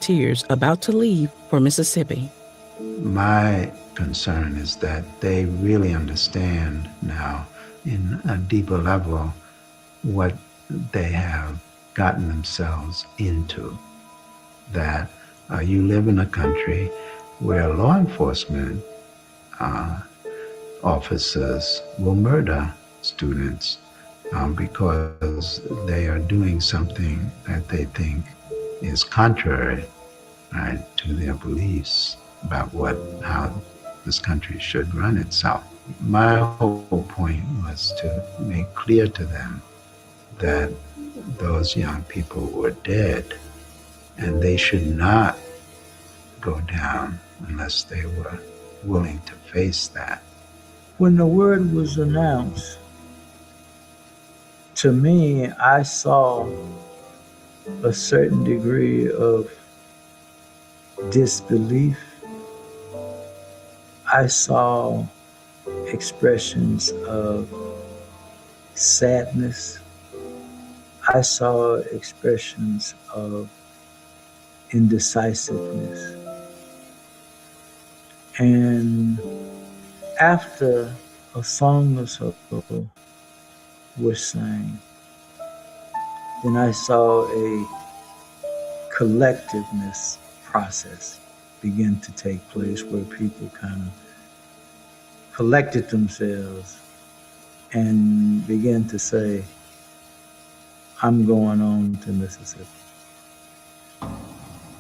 volunteers about to leave for Mississippi. My concern is that they really understand now in a deeper level what they have gotten themselves into. That you live in a country where law enforcement officers will murder students because they are doing something that they think is contrary, right, to their beliefs about how this country should run itself. My whole point was to make clear to them that those young people were dead and they should not go down unless they were willing to face that. When the word was announced, to me, I saw a certain degree of disbelief. I saw expressions of sadness. I saw expressions of indecisiveness. And after a song or so was sang, then I saw a collectiveness process begin to take place where people kind of collected themselves and began to say, I'm going on to Mississippi.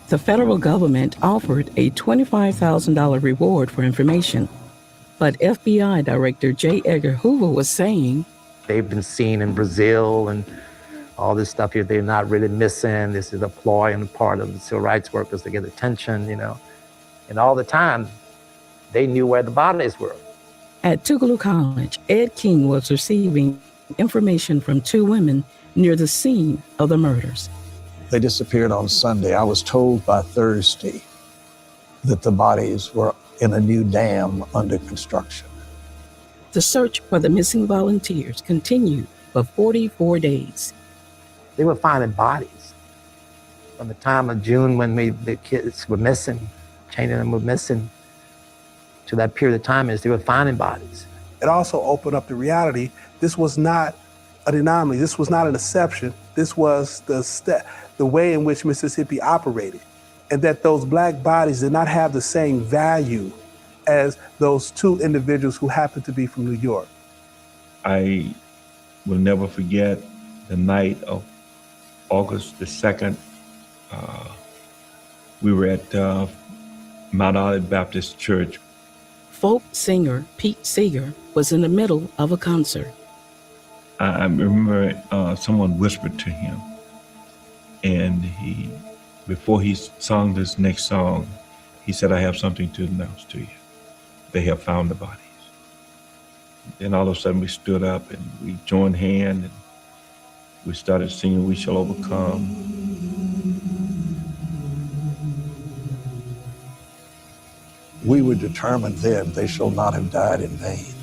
The federal government offered a $25,000 reward for information, but FBI Director J. Edgar Hoover was saying, they've been seen in Brazil and all this stuff here. They're not really missing. This is a ploy on the part of the civil rights workers to get attention, And all the time, they knew where the bodies were. At Tougaloo College, Ed King was receiving information from two women near the scene of the murders. They disappeared on Sunday. I was told by Thursday that the bodies were in a new dam under construction. The search for the missing volunteers continued for 44 days. They were finding bodies from the time of June when the kids were missing, Cheney and them were missing, to that period of time as they were finding bodies. It also opened up the reality, this was not an anomaly, this was not an exception, this was the way in which Mississippi operated, and that those black bodies did not have the same value as those two individuals who happened to be from New York. I will never forget the night of August the 2nd. We were at Mount Olive Baptist Church. Folk singer Pete Seeger was in the middle of a concert. I remember someone whispered to him, and before he sung this next song, he said, I have something to announce to you. They have found the bodies. Then all of a sudden we stood up and we joined hands and we started singing, We Shall Overcome. We were determined then they shall not have died in vain.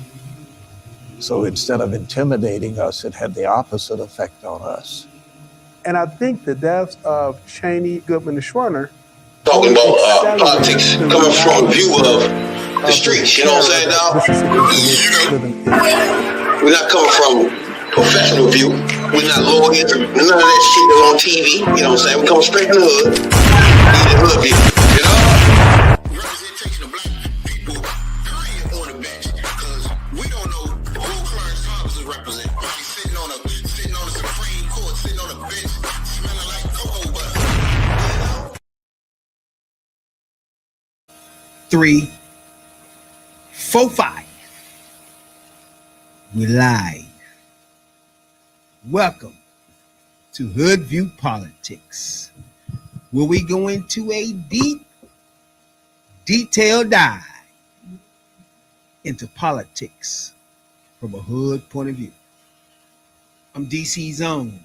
So instead of intimidating us, it had the opposite effect on us. And I think the deaths of Cheney, Goodman, and Schwerner talking about politics coming from a view of the streets, you know what I'm saying now? We're not coming from professional view. We're not lawyers, none of that shit that's on TV, you know what I'm saying? We come straight from the hood, the hood view, you know? Representation of black people, period, on the bench, because we don't know who Clarence Thomas is representing. He's sitting on the Supreme Court, sitting on a bench, smelling like cocoa butter. 3, 4, 5. We live. Welcome to Hoodviewpolitics, where we go into a detailed dive into politics from a hood point of view. I'm DC's own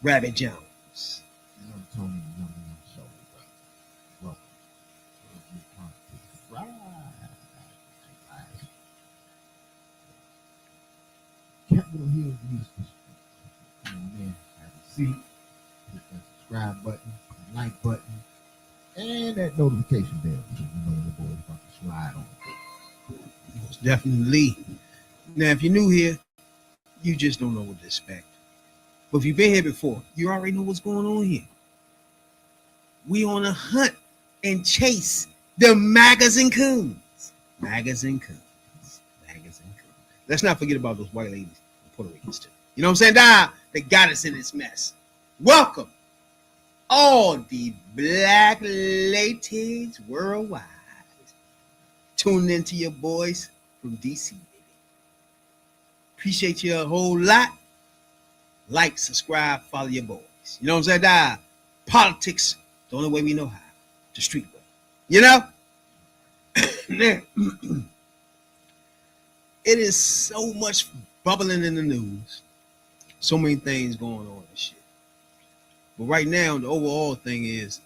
Rabbit Jones. And I'm Tony Show. Welcome. Capitol Hill News District. Come on in, have a seat, hit that subscribe button, like button, and that notification bell, so you know the boys about to slide on. Most definitely. Now, if you're new here, you just don't know what to expect. But if you've been here before, you already know what's going on here. We on a hunt and chase the magazine coons. Magazine coons. Magazine coons. Let's not forget about those white ladies and Puerto Ricans too. You know what I'm saying? They got us in this mess. Welcome all the black ladies worldwide. Tuning into your boys from DC. Appreciate you a whole lot. Like, subscribe, follow your boys. You know what I'm saying? Politics, the only way we know how. The street way. You know? Now, it is so much bubbling in the news. So many things going on and shit. But right now, the overall thing is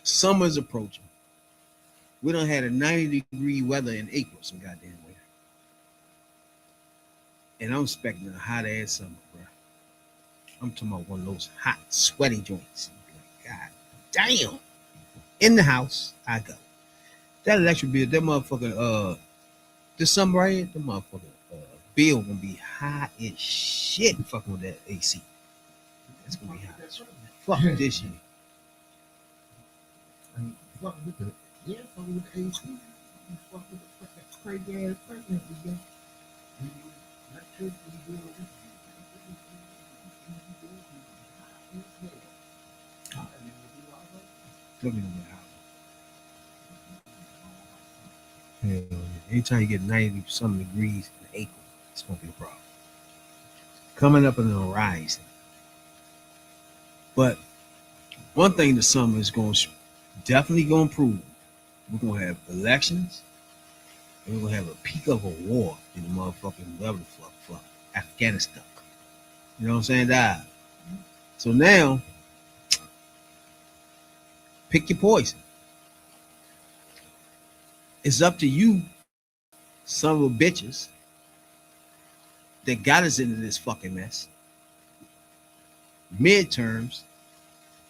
summer's approaching. We done had a 90-degree weather in April, some goddamn way. And I'm expecting a hot ass summer, bro. I'm talking about one of those hot, sweaty joints. God damn. In the house, I go. That electric bill, that motherfucker, this summer right here, the motherfucker bill gonna be high as shit fucking with that AC. It's gonna be hot. Fuck this shit. Fuck with the AC. You fuck with the crazy ass pregnant we got. Electricity bill. Hell yeah. Anytime you get 90 some degrees in April, it's gonna be a problem. Coming up on the horizon. But one thing the summer is definitely gonna prove, we're gonna have elections, and we're gonna have a peak of a war in the motherfucking whatever the fuck, Afghanistan. You know what I'm saying? So now, pick your poison. It's up to you, son of a bitches, that got us into this fucking mess. Midterms,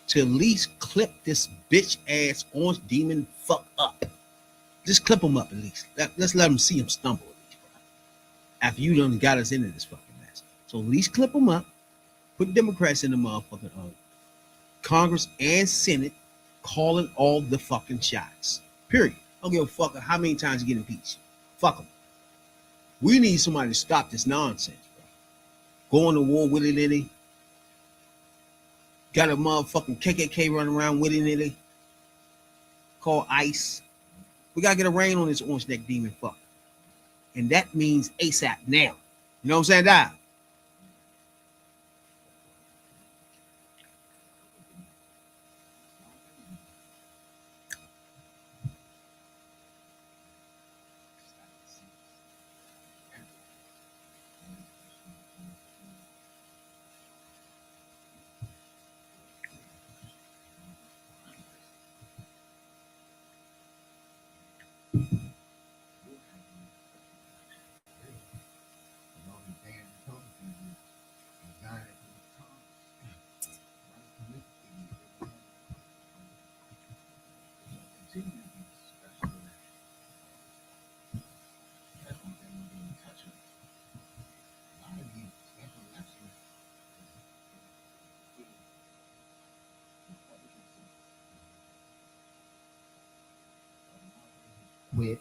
to at least clip this bitch ass orange demon fuck up. Just clip him up at least. Let's let him see him stumble at least, bro. After you done got us into this fucking mess. So at least clip him up. Put Democrats in the motherfucking Congress and Senate calling all the fucking shots. Period. I don't give a fuck how many times you get impeached. Fuck them. We need somebody to stop this nonsense, bro. Going to war with it, any. Got a motherfucking KKK running around with it, any. Called ICE. We gotta get a rein on this orange neck demon fuck. And that means ASAP now. You know what I'm saying? Quit.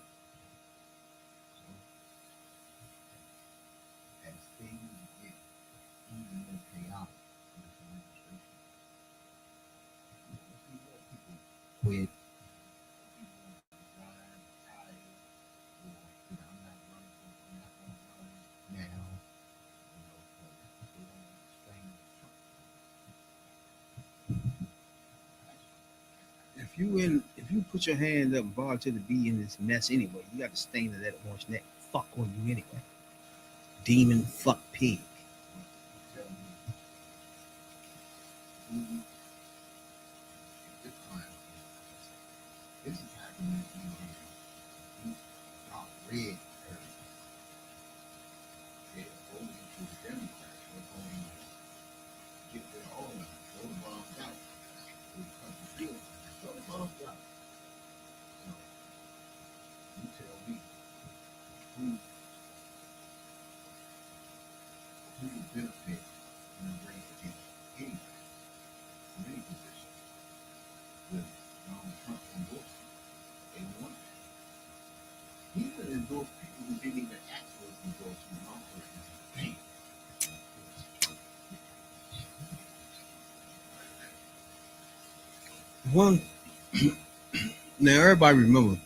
As things get even more chaotic in this administration, people quit. If you put your hand up and volunteer to be in this mess anyway, you got the stain of that orange neck fuck on you anyway. Demon fuck pig. This is happening in red. They're voting for the Democrats. They're going to get their own, throw the bombs out. One, now everybody remember,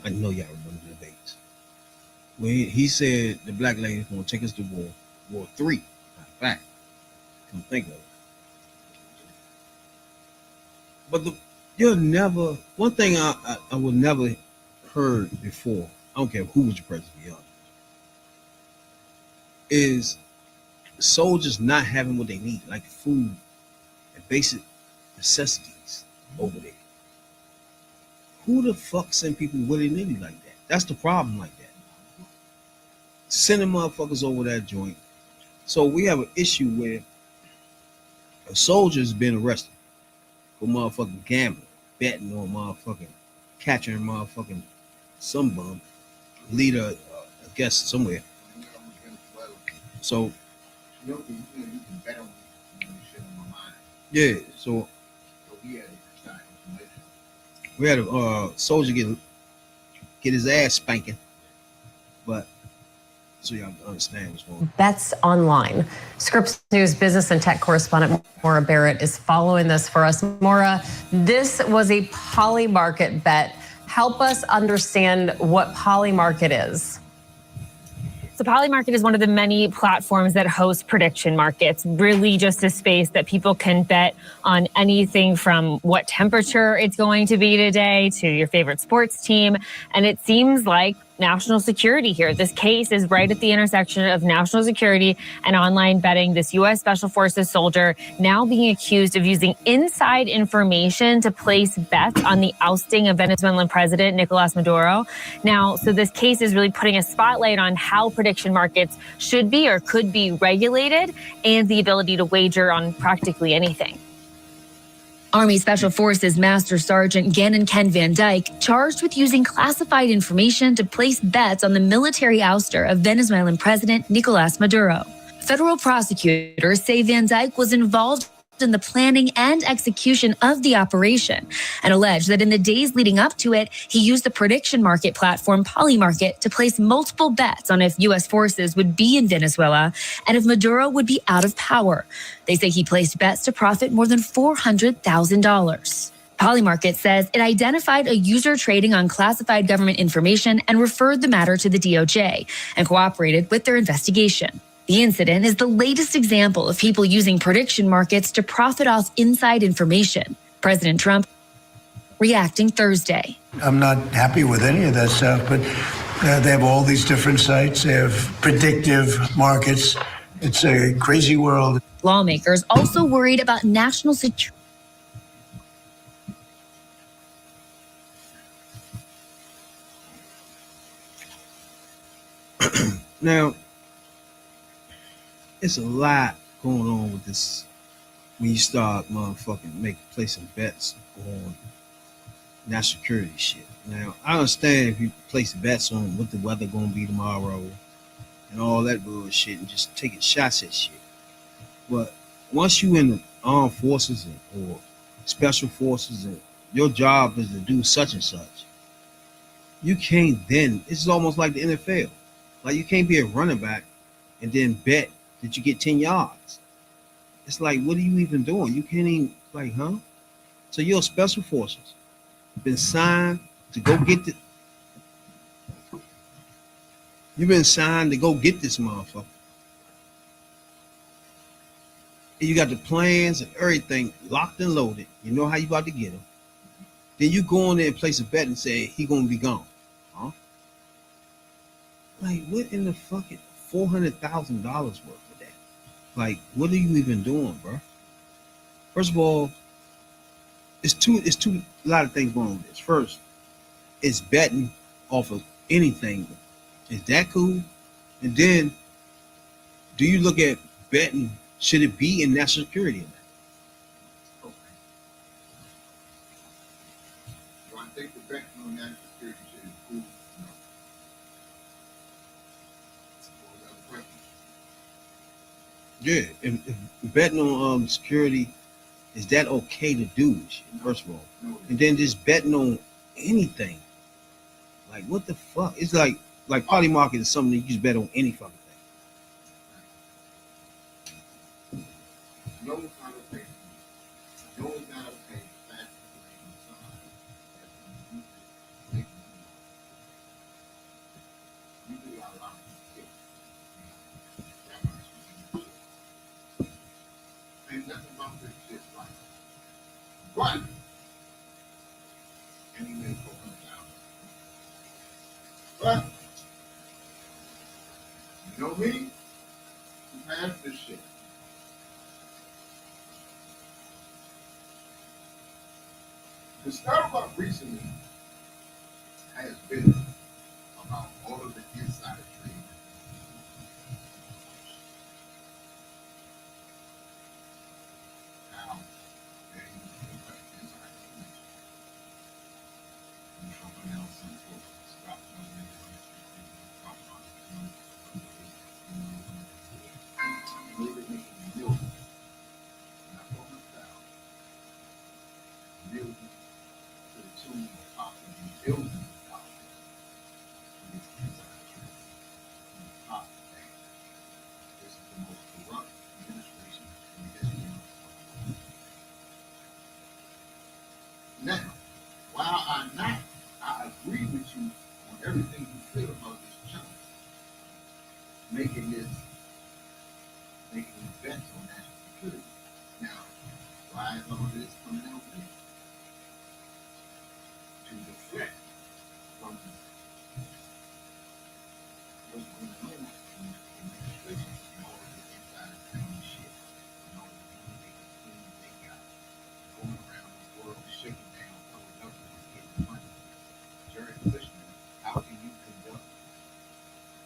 I know y'all remember the debates, when he said the black lady is going to take us to War 3. In fact, come think of it. But you'll never, one thing I would never heard before, I don't care who was the president, to be honest, is soldiers not having what they need, like food and basic necessities over there. Who the fuck send people willy-nilly like that? That's the problem like that. Sending motherfuckers over that joint. So we have an issue where a soldier's been arrested for motherfucking gambling, betting on motherfucking, catching motherfucking some bum, leader, I guess, somewhere. So, yeah, so we had a soldier get his ass spanking, but so y'all understand what's going on. Bets online. Scripps News business and tech correspondent Maura Barrett is following this for us. Maura, this was a Polymarket bet. Help us understand what Polymarket is. So Polymarket is one of the many platforms that host prediction markets, really just a space that people can bet on anything from what temperature it's going to be today to your favorite sports team. And it seems like national security here. This case is right at the intersection of national security and online betting. This U.S. Special Forces soldier now being accused of using inside information to place bets on the ousting of Venezuelan President Nicolas Maduro. Now, so this case is really putting a spotlight on how prediction markets should be or could be regulated and the ability to wager on practically anything. Army Special Forces Master Sergeant Gannon Ken Van Dyke charged with using classified information to place bets on the military ouster of Venezuelan President Nicolas Maduro. Federal prosecutors say Van Dyke was involved in the planning and execution of the operation and allege that in the days leading up to it, he used the prediction market platform Polymarket to place multiple bets on if U.S. forces would be in Venezuela and if Maduro would be out of power. They say he placed bets to profit more than $400,000. Polymarket says it identified a user trading on classified government information and referred the matter to the DOJ and cooperated with their investigation. The incident is the latest example of people using prediction markets to profit off inside information. President Trump reacting Thursday. I'm not happy with any of that stuff, but they have all these different sites. They have predictive markets. It's a crazy world. Lawmakers also worried about national security. Now, it's a lot going on with this when you start motherfucking placing bets on national security shit. Now, I understand if you place bets on what the weather gonna be tomorrow and all that bullshit and just taking shots at shit. But once you in the armed forces or special forces and your job is to do such and such, you can't then, it's almost like the NFL. Like you can't be a running back and then bet that you get 10 yards. It's like, what are you even doing? You can't even, like, huh? So you're special forces. Been signed to go get the, you've been signed to go get this motherfucker. And you got the plans and everything locked and loaded. You know how you about to get him. Then you go in there and place a bet and say he gonna be gone. Huh? Like, what in the fucking $400,000 worth of that? Like, what are you even doing, bro? First of all, it's a lot of things going on with this. First, it's betting off of anything. Is that cool? And then, do you look at betting? Should it be in national security? Okay. Do I think the betting on national security should improve? No. Yeah, if betting on security, is that okay to do? First of all, and then just betting on anything, like what the fuck? It's like Polymarket is something that you just bet on any fucking thing. No one's not okay. No one's not okay. But, and he made $400,000. But, you know me? You passed this shit. The Starbucks recently has been about all of the insider trading. Now, they insider information. And someone else sent for stock market, stock market, maybe making millions, not 400,000, millions to the tune of possibly billions of dollars in this insider trading. And the top bank, this is the most corrupt administration in the history of the world. Now, while I agree with you on everything you feel about this challenge, making bets on national security. Now, why is all this coming out here? To deflect from what's going on in the administration and all of this insider trading shit and all of the innovative things they got going around the world, shaking down other governments, getting money. Jared Kushner, how can you conduct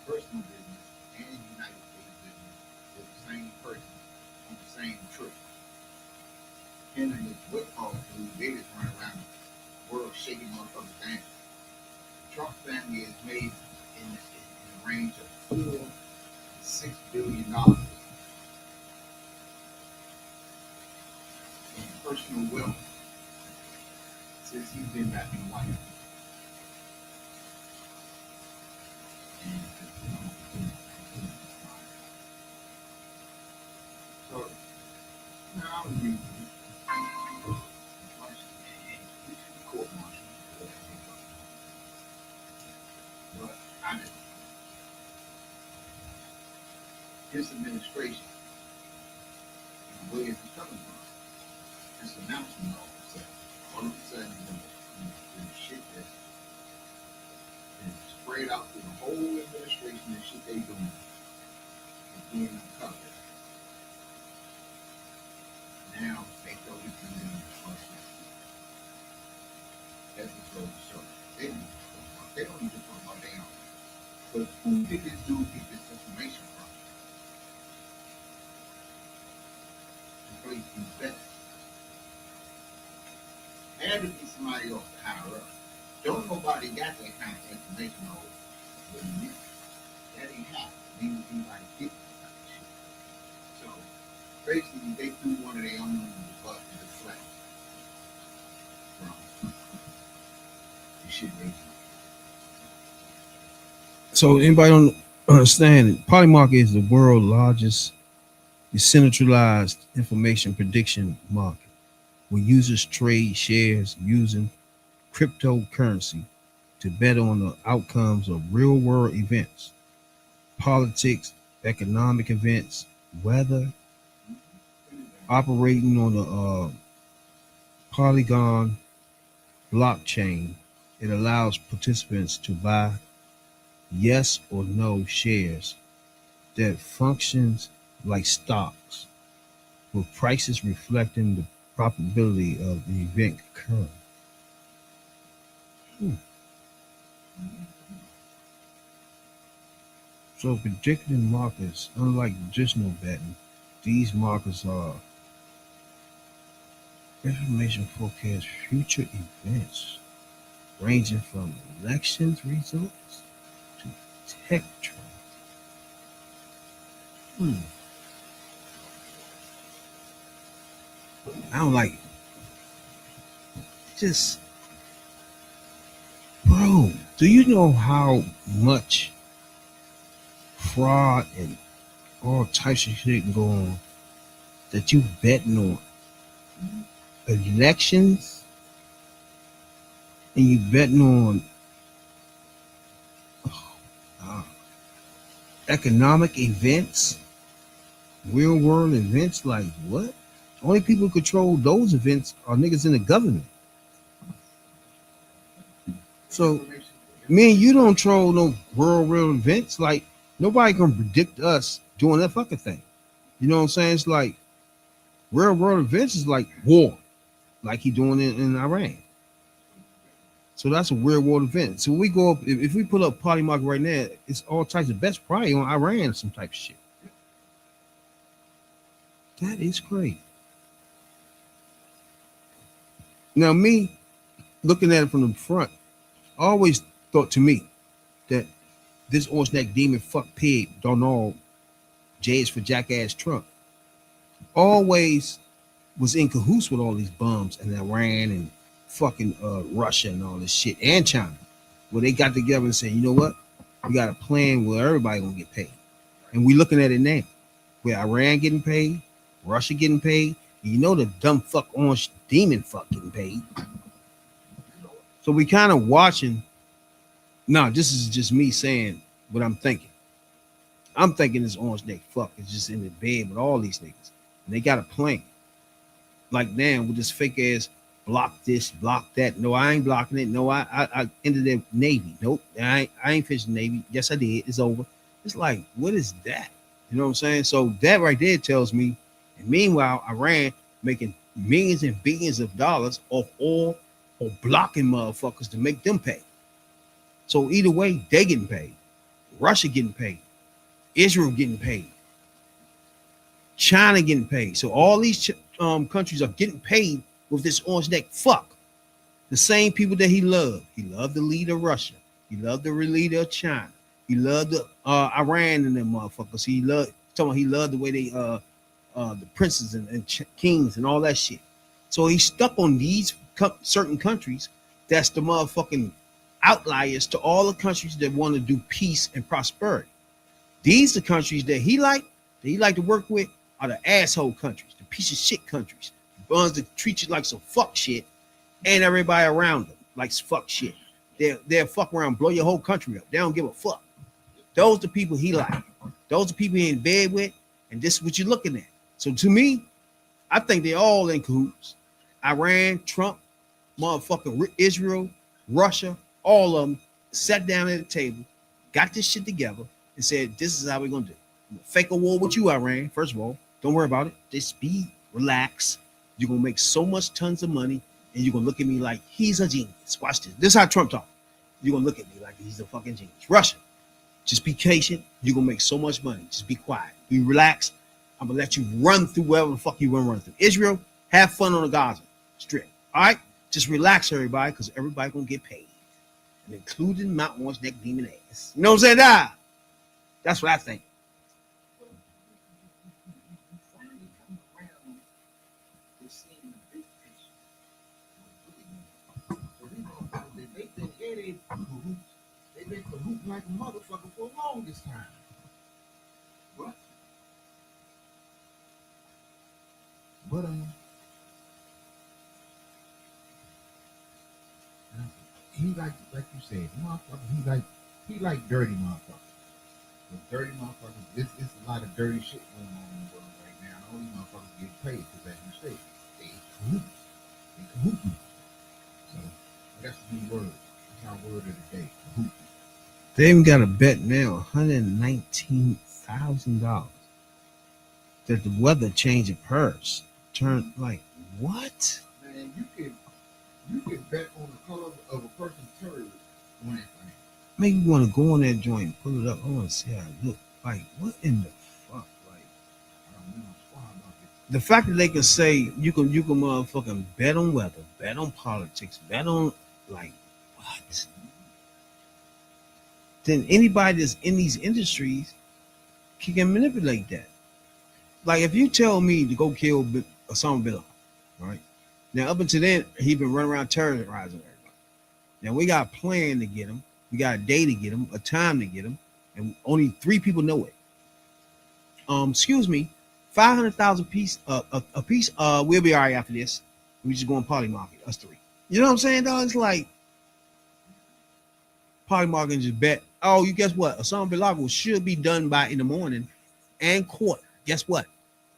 personal business and United States business with the same person on the same trip? Him and his Whitcomb dude, they just run around the world shaking motherfuckers down. The Trump family has made in the range of $4 to $6 billion in personal wealth since he's been back in the White House. So now we court martial, but I didn't. His administration, the way it's coming from, this announcement all of a sudden, the shit that's been spread out through the whole administration and shit they doing is being uncovered. Now they throw this in the bus. That's the story. So they don't even talk about their own. But who did this dude get this information from? To place these bets. Had to be somebody else to hire up. Don't nobody got that kind of information over with me. That ain't happening. Anybody get that kind of shit. So basically they threw one of their own in the bus to deflect from the shit they do. So anybody don't understand it? Polymarket is the world's largest decentralized information prediction market, where users trade shares using cryptocurrency to bet on the outcomes of real-world events, politics, economic events, weather, operating on the Polygon blockchain. It allows participants to buy yes or no shares that functions like stocks, with prices reflecting the probability of the event occurring. So predicting markets, unlike traditional betting, these markets are information forecast future events, ranging from elections results to tech trends. I don't like it. Just, bro, do you know how much fraud and all types of shit can go on that you betting on elections and you betting on economic events, real world events? Like what? Only people who control those events are niggas in the government. So me and you don't troll no real events. Like nobody can predict us doing that fucking thing. You know what I'm saying? It's like real world events is like war, like he doing in Iran. So that's a real world event. So when we go up, if we pull up Party Market right now, it's all types of bets probably on Iran or some type of shit. That is crazy. Now me looking at it from the front, I always thought to me that this orange neck demon fuck pig Donald J is for jackass Trump always was in cahoots with all these bums and Iran and fucking Russia and all this shit and China, where they got together and said, you know what, we got a plan where everybody gonna get paid, and we looking at it now, where Iran getting paid, Russia getting paid, and you know the dumb fuck orange demon fuck getting paid. So we kind of watching. Now this is just me saying what I'm thinking. I'm thinking this orange neck fuck is just in the bed with all these niggas, and they got a plan. Like damn, with this fake ass block this, block that. No, I ain't blocking it. No, I ended the Navy. Nope, I ain't finished the Navy. Yes, I did. It's over. It's like, what is that? You know what I'm saying? So that right there tells me. And meanwhile, Iran making millions and billions of dollars off oil or blocking motherfuckers to make them pay. So either way, they getting paid. Russia getting paid. Israel getting paid. China getting paid. So all these countries are getting paid with this orange neck fuck. The same people that he loved. He loved the leader of Russia. He loved the leader of China. He loved the Iran and them motherfuckers. He loved the way they the princes and kings and all that shit. So he's stuck on these certain countries. That's the motherfucking outliers to all the countries that want to do peace and prosperity. These are the countries that he like to work with are the asshole countries, the piece of shit countries, the ones that treat you like some fuck shit, and everybody around them like fuck shit. They'll fuck around, blow your whole country up. They don't give a fuck. Those are the people he like. Those are the people he in bed with, and this is what you're looking at. So to me, I think they're all in cahoots. Iran, Trump, motherfucking Israel, Russia, all of them sat down at the table, got this shit together, and said, this is how we're going to do it. Fake a war with you, Iran. First of all, don't worry about it. Just relax. You're going to make so much tons of money, and you're going to look at me like he's a genius. Watch this. This is how Trump talks. You're going to look at me like he's a fucking genius. Russia, just be patient. You're going to make so much money. Just be quiet. Be relaxed. I'm going to let you run through wherever the fuck you want to run through. Israel, have fun on the Gaza Strip. All right? Just relax, everybody, because everybody going to get paid. And including my orange neck demon ass. You know what I'm saying? That's what I think. They've been cahooting like a motherfucker for the longest time. But he like you said, motherfucker. He like dirty motherfuckers. The dirty motherfuckers. It's a lot of dirty shit going on in the world right now. All these motherfuckers get paid because, as you say, they cahoot. So that's the new word. That's our word of the day. Cahoot. They even got a bet now, $119,000 that the weather change of Paris turn like what? Man, you can bet on the color of a person's turd on that thing. Make you want to go on that joint and pull it up. I want to see how it look. Like what in the fuck? Like I don't know about it. The fact that they can say you can motherfucking bet on weather, bet on politics, bet on like what? Then anybody that's in these industries can manipulate that. Like if you tell me to go kill Osama bin Laden, right? Now up until then, he been running around terrorizing everybody. Now we got a plan to get him. We got a day to get him, a time to get him, and only 3 people know it. Excuse me, 500,000 piece a piece. We'll be all right after this. We just go on Party Market, us 3. You know what I'm saying, dog? It's like Party Market just bet. Oh, you guess what? Osama bin Laden should be done by in the morning and caught. Guess what?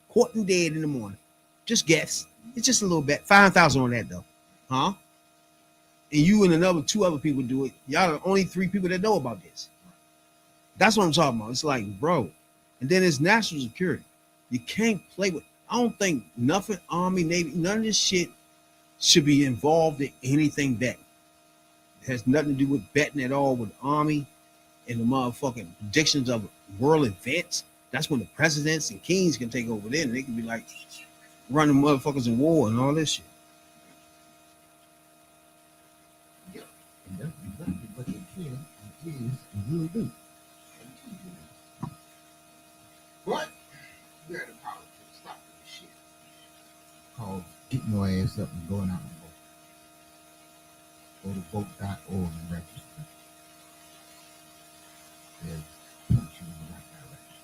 Caught and dead in the morning. Just guess. It's just a little bet. 5,000 on that though. Huh? And you and another 2 other people do it. Y'all are the only 3 people that know about this. That's what I'm talking about. It's like, bro. And then it's national security. You can't play with. I don't think nothing, Army, Navy, none of this shit should be involved in anything betting. It has nothing to do with betting at all with Army and the motherfucking predictions of world events. That's when the presidents and kings can take over then. They can be like running motherfuckers in war and all this shit. Yep. And that's exactly what they can and is and will do. But we're at a politics. Stop this shit. Called getting your ass up and going out and vote. Go to vote.org and register. They'll point you in the right direction.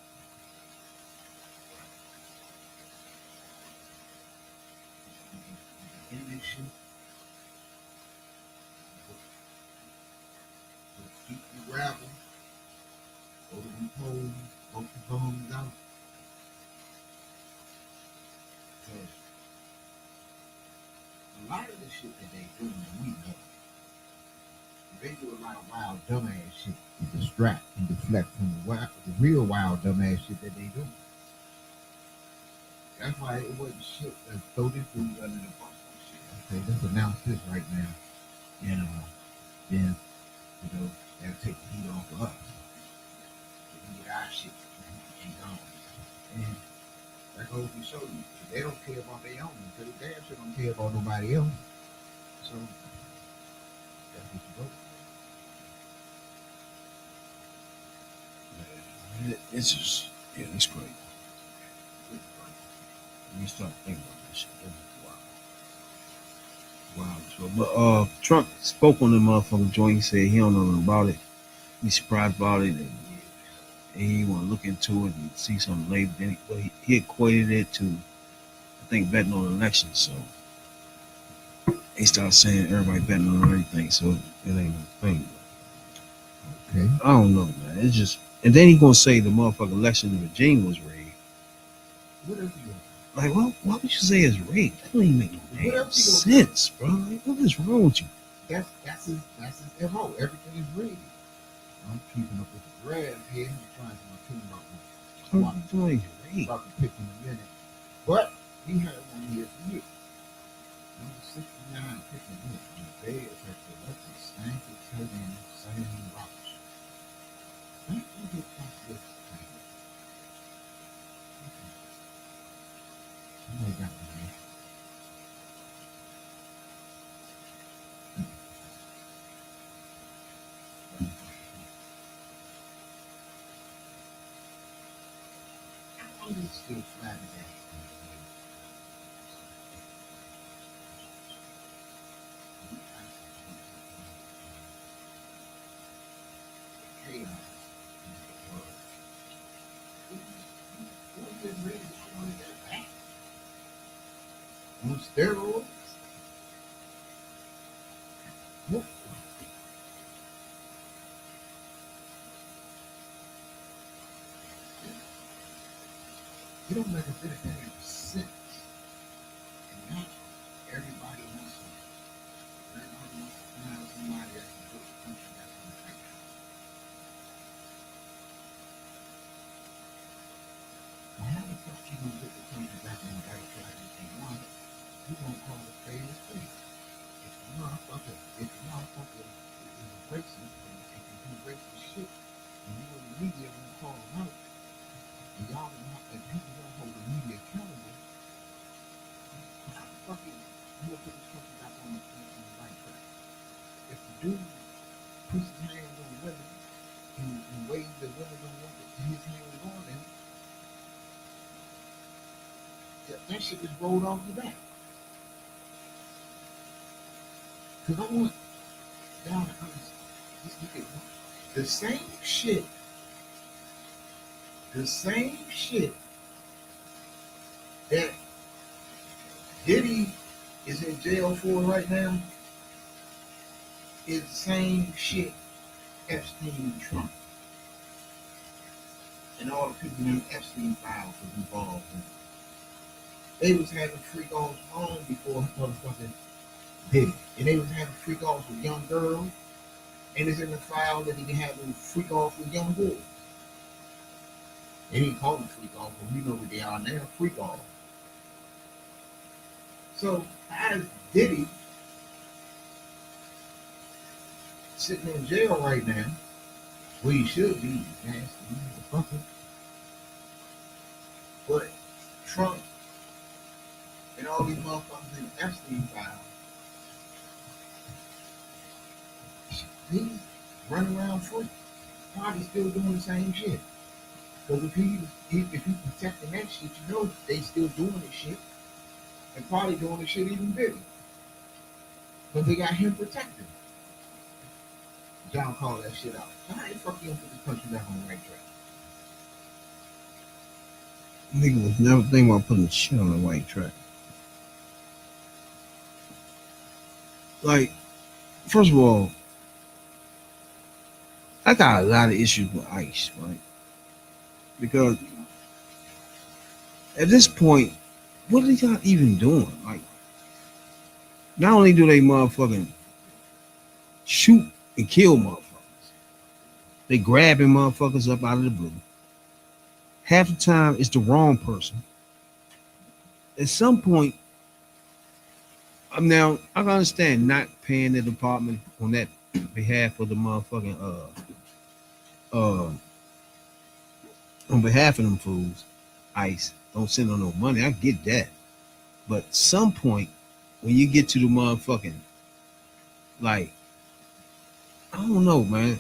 In this shit, keep you gravel. Go to the polls. Vote the bums out. A lot of the shit that they do, we know. They do a lot of wild, dumbass shit to distract and deflect from the real wild, dumbass shit that they do. That's why it wasn't shit that throw this dude under the bus and shit. Okay, let's announce this right now. And then, you know, they'll take the heat off of us. We get our shit and gone. And that goes to show you, they don't care about their own, because they damn sure don't care about nobody else. So, that's what you vote. It's just, yeah, it's great. When you start thinking about this shit, it's wild. Wow. So, but Trump spoke on the motherfucking joint. He said he don't know nothing about it. He's surprised about it, and he want to look into it and see something later. Then he equated it to, I think, betting on elections. So he started saying everybody betting on everything. So it ain't no thing. Okay. I don't know, man. It's just, and then he gonna say the motherfucking election in Virginia was rigged. What else you Like, well, why would you say it's rigged? That don't even make no damn sense, bro. Like, what is wrong with you? That's his MO. Everything is rigged. I'm keeping up with the grab here. I'm trying to tune about to pick in a minute. But he had one here for you. Number 69 picking here. The Bears have selected Stanford tight end Sam Roberts. Thank you for this. Somebody got me here. I'm still flat today. On steroids? What? It don't make a bit of damn sense. And now everybody wants to find somebody that can put the country back on the track. How the fuck you gonna put the country back on the right track if you want it? You gonna call it fair to fair. If the motherfucker is racist and can do racist shit, and you in the media won't call them out, and y'all and people don't hold the media accountable, how the fuck you gonna put this country back on the right track? If the dude puts his hands on women in ways that women don't want his hands on them, that shit is rolled off the back. Because I want y'all to understand. Just look at the same shit that Diddy is in jail for right now is the same shit Epstein and Trump and all the people in Epstein files was involved in. They was having freak offs on before motherfucking did it. And they was having freak offs with young girls. And it's in the file that he can have them freak offs with young boys. They didn't call them freak offs, but we know what they are now, freak offs. So as Diddy sitting in jail right now, where he should be, nasty motherfucker. But Trump and all these motherfuckers in the Epstein file, he's running around free. Probably still doing the same shit. Because if he protecting that shit, you know they still doing this shit. And probably doing the shit even bigger. But they got him protected. John called that shit out. So how the fuck you gonna put this country back on the right track? Nigga was never thinking about putting shit on the right track. Like, first of all, I got a lot of issues with ICE, right? Because at this point, what are y'all even doing? Like, not only do they motherfucking shoot and kill motherfuckers, they grabbing motherfuckers up out of the blue. Half the time, it's the wrong person. At some point, now I can understand not paying the department on that behalf of the motherfucking on behalf of them fools. ICE don't send them no money. I get that, but some point when you get to the motherfucking, like, I don't know, man.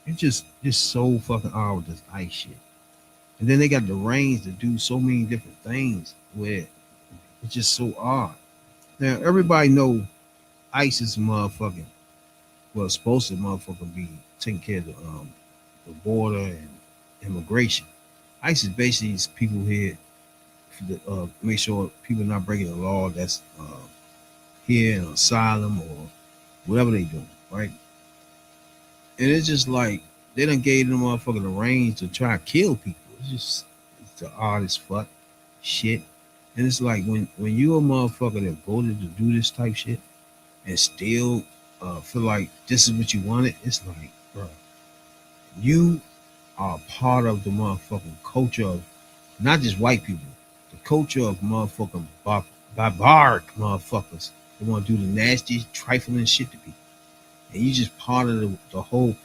It's just so fucking odd with this ICE shit. And then they got the reins to do so many different things where it's just so odd. Now everybody know ICE is motherfucking, well, it's supposed to motherfucking be taking care of the border and immigration. ICE is basically these people here to make sure people are not breaking the law that's here in asylum or whatever they do, right? And it's just like they done gave them motherfucker the range to try to kill people. It's the oddest fuck shit. And it's like when you're a motherfucker that voted to do this type shit and still feel like this is what you wanted, it's like, bro, you are part of the motherfucking culture of not just white people, the culture of motherfucking barbaric motherfuckers that want to do the nasty, trifling shit to people. And you just part of the whole.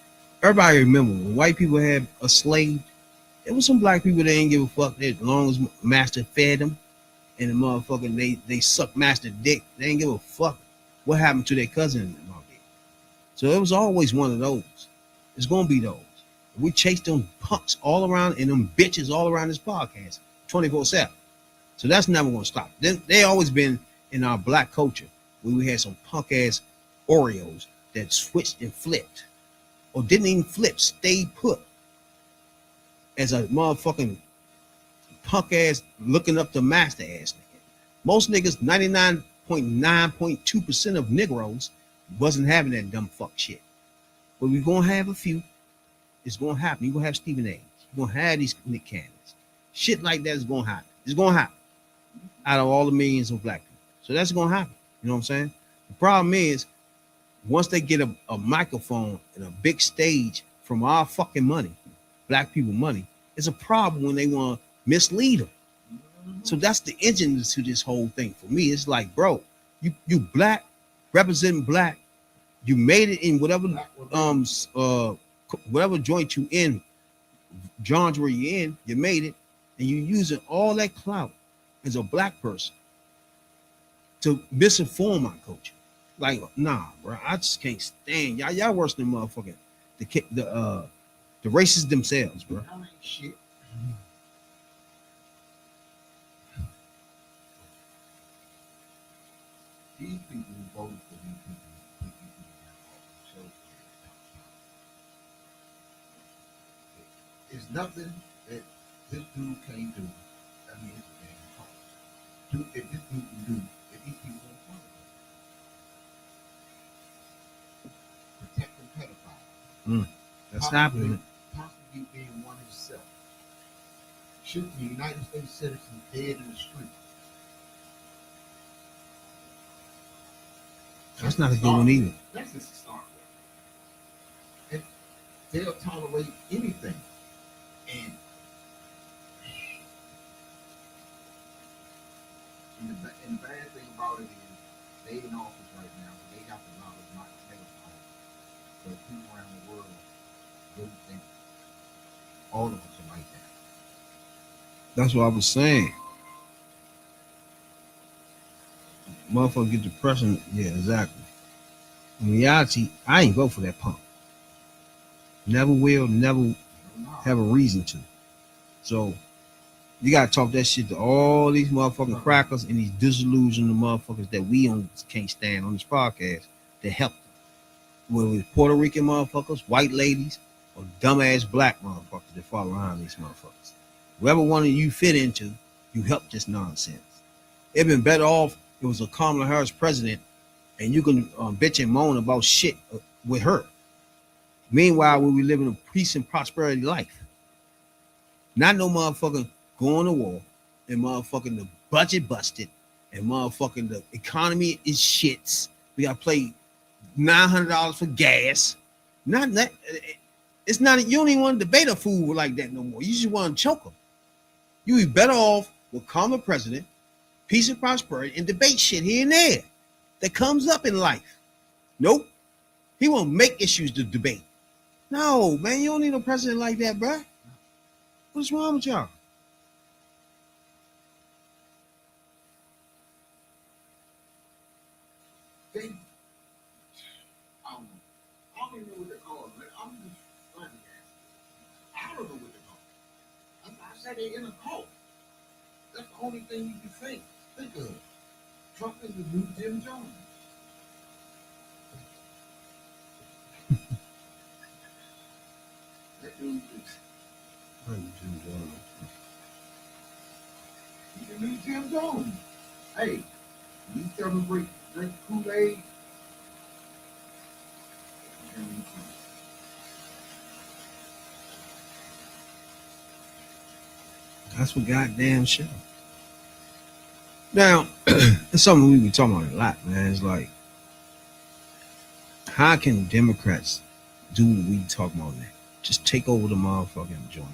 Everybody remember when white people had a slave, there was some black people that didn't give a fuck as long as master fed them and the motherfucking they sucked master dick. They didn't give a fuck what happened to their cousin in the market. So it was always one of those. It's gonna be those. We chase them punks all around and them bitches all around this podcast 24/7. So that's never gonna stop. They always been in our black culture where we had some punk ass Oreos that switched and flipped, or didn't even flip, stayed put as a motherfucking punk ass looking up to master ass nigga. Most niggas, 99.9.2% of Negroes wasn't having that dumb fuck shit. But we're gonna have a few. It's gonna happen. You're gonna have Stephen A. You're gonna have these Nick Cannons. Shit like that is gonna happen. It's gonna happen out of all the millions of black people. So that's gonna happen. You know what I'm saying? The problem is, once they get a microphone and a big stage from our fucking money, black people money, it's a problem when they want to mislead them. So that's the engine to this whole thing for me. It's like, bro, you black, representing black, you made it in whatever whatever joint you in, genre you in, you made it, and you using all that clout as a black person to misinform my culture. Like, nah, bro, I just can't stand y'all. Y'all worse than motherfucking the racists themselves, bro. Shit. These people who voted for these people, so it's nothing that this dude can't do. I mean, it's a damn hard. If this dude can do, if these people don't follow it. Protecting pedophiles. That's happening. Possibly being one himself. shooting United States citizens dead in the street. That's not a good one either. That's just a start. And they'll tolerate anything. And the bad thing about it is they in office right now, but they got the knowledge not to take office. So people around the world really think all of us are like that. That's what I was saying. Motherfucker get depression. Yeah, exactly. In reality, I ain't vote for that punk. Never will, never have a reason to. So you gotta talk that shit to all these motherfucking crackers and these disillusioned motherfuckers that we can't stand on this podcast that help them. Whether it's Puerto Rican motherfuckers, white ladies, or dumbass black motherfuckers that follow around these motherfuckers. Whoever one of you fit into, you help this nonsense. It'd been better off it was a Kamala Harris president and you can bitch and moan about shit with her. Meanwhile, we live in a peace and prosperity life. Not no motherfucking going to war and motherfucking the budget busted and motherfucking the economy is shits. We got to pay $900 for gas. Not that. It's not. You don't even want to debate a fool like that no more. You just want to choke them. You be better off with Kamala president, peace and prosperity, and debate shit here and there that comes up in life. Nope. He won't make issues to debate. No, man, you don't need no president like that, bruh. What's wrong with y'all? I don't even know what they're called. I'm just funny. I don't know what they're called. I said they're in a cult. That's the only thing you can think of. Trump is the new Jim Jones. That dude is. He's the new Jim Jones. Hey, you tell him drink Kool-Aid. That's what goddamn show. Now, it's something we be talking about a lot, man. It's like, how can Democrats do what we talk about now? Just take over the motherfucking joint,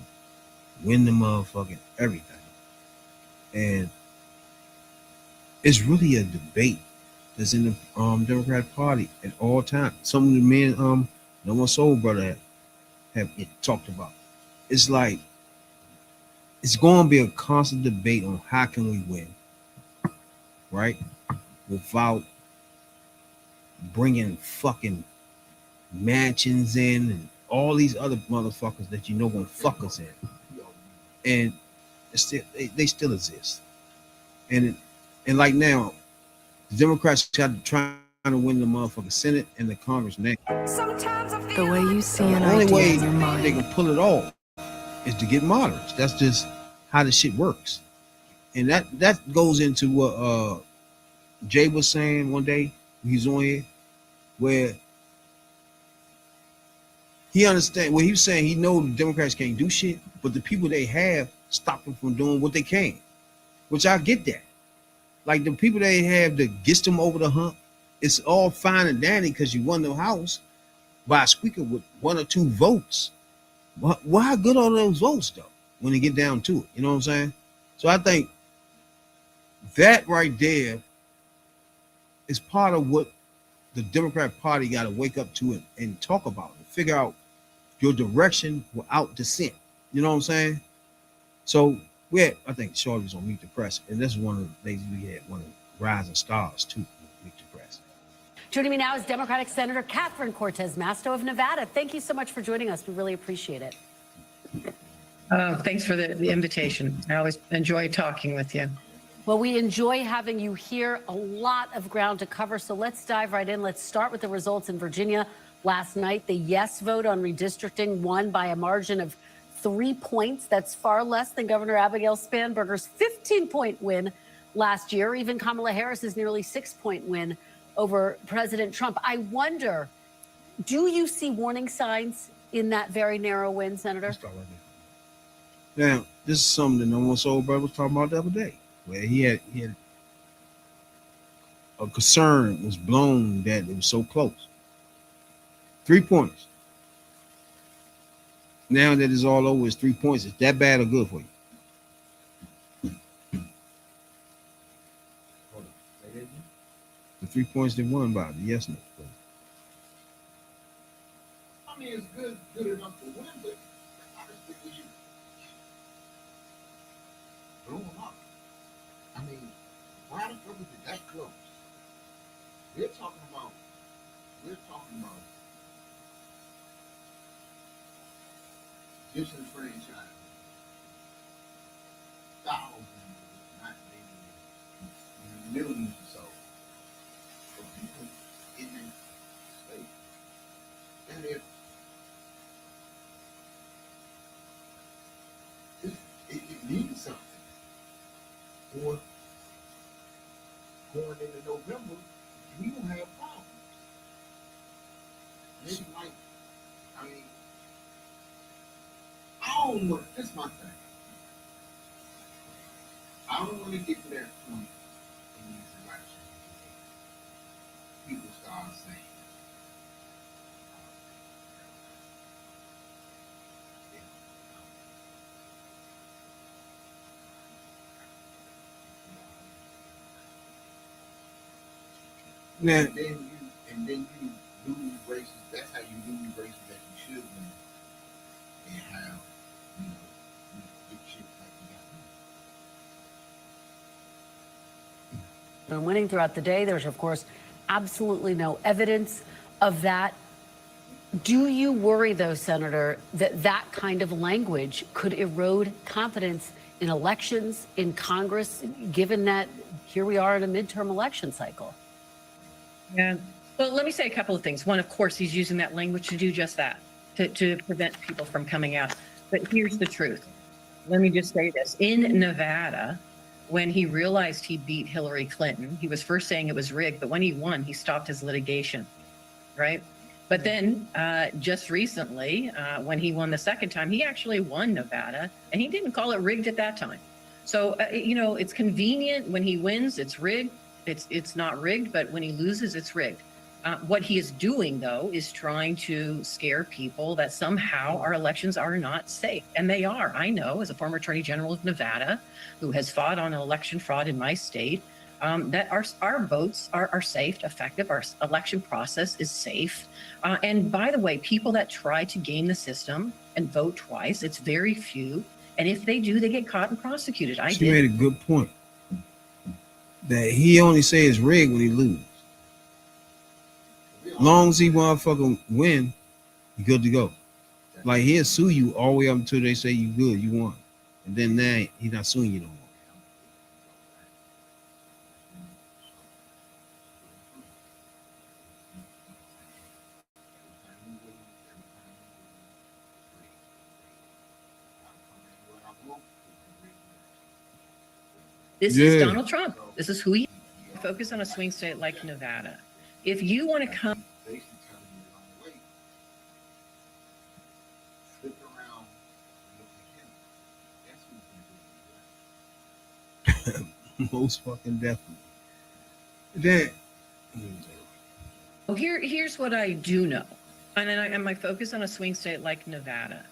win the motherfucking everything. And it's really a debate that's in the Democratic Party at all times. Some of the men, No More Soul Brother have talked about. It's like, it's going to be a constant debate on how can we win, right? Without bringing fucking mansions in and all these other motherfuckers that you know gonna fuck us in. And it's still, they still exist. And like now, the Democrats got trying to win the motherfucking Senate and the Congress now. The way you see an The only idea way in your mind. they can pull it off is to get moderates. That's just how the shit works. And that goes into what Jay was saying one day when he's on here, where he understand what he was saying. He know the Democrats can't do shit, but the people they have stop them from doing what they can, which I get that. Like the people they have that gets them over the hump, it's all fine and dandy because you won the House by a squeaker with 1 or 2 votes. Why good are those votes though when they get down to it? You know what I'm saying? So I think that right there is part of what the Democratic Party got to wake up to and talk about and figure out your direction without dissent. You know what I'm saying? So I think Shorty's on Meet the Press, and this is one of the days we had one of the rising stars too. Meet the Press. Joining me now is Democratic Senator Catherine Cortez Masto of Nevada. Thank you so much for joining us. We really appreciate it. Thanks for the invitation. I always enjoy talking with you. Well, we enjoy having you here. A lot of ground to cover, so let's dive right in. Let's start with the results in Virginia. Last night, the yes vote on redistricting won by a margin of 3 points. That's far less than Governor Abigail Spanberger's 15-point win last year. Even Kamala Harris's nearly 6-point win over President Trump. I wonder, do you see warning signs in that very narrow win, Senator? Now, this is something that no one soul brother was talking about the other day, where he had a concern was blown that it was so close. 3 points. Now that it's all over, it's 3 points. Is that bad or good for you? The 3 points they won by, yes, no. I mean, it's good enough to win, but I just think we should blow them up. I mean, why the fuck is it that close? We're talking about disenfranchised thousands, not maybe millions or so, of people in that state. And if it means something for going into November, we don't have problems. Maybe like, I mean, I don't want, this is my thing. I don't want to get to that point in these elections. People start saying, Now, and then you lose races. That's how you lose races that you should win. And have, get shit like you got. And winning throughout the day, there's of course absolutely no evidence of that. Do you worry, though, Senator, that that kind of language could erode confidence in elections, in Congress, given that here we are in a midterm election cycle? Yeah. Well, let me say a couple of things. One, of course, he's using that language to do just that, to prevent people from coming out. But here's the truth. Let me just say this. In Nevada, when he realized he beat Hillary Clinton, he was first saying it was rigged, but when he won, he stopped his litigation, right? But then just recently, when he won the second time, he actually won Nevada, and he didn't call it rigged at that time. So, it's convenient. When he wins, it's rigged. It's not rigged, but when he loses, it's rigged. What he is doing, though, is trying to scare people that somehow our elections are not safe. And they are. I know, as a former Attorney General of Nevada, who has fought on election fraud in my state, that our votes are safe, effective. Our election process is safe. And by the way, people that try to game the system and vote twice, it's very few. And if they do, they get caught and prosecuted. She made a good point. That he only say it's rigged when he lose. Long as he motherfucking win, you good to go. Like he'll sue you all the way up until they say you good, you won. And then now he's not suing you no more. This is Donald Trump. This is who he focus on a swing state like Nevada. If you want to come, Most fucking definitely. Then, here's what I do know, and my focus on a swing state like Nevada.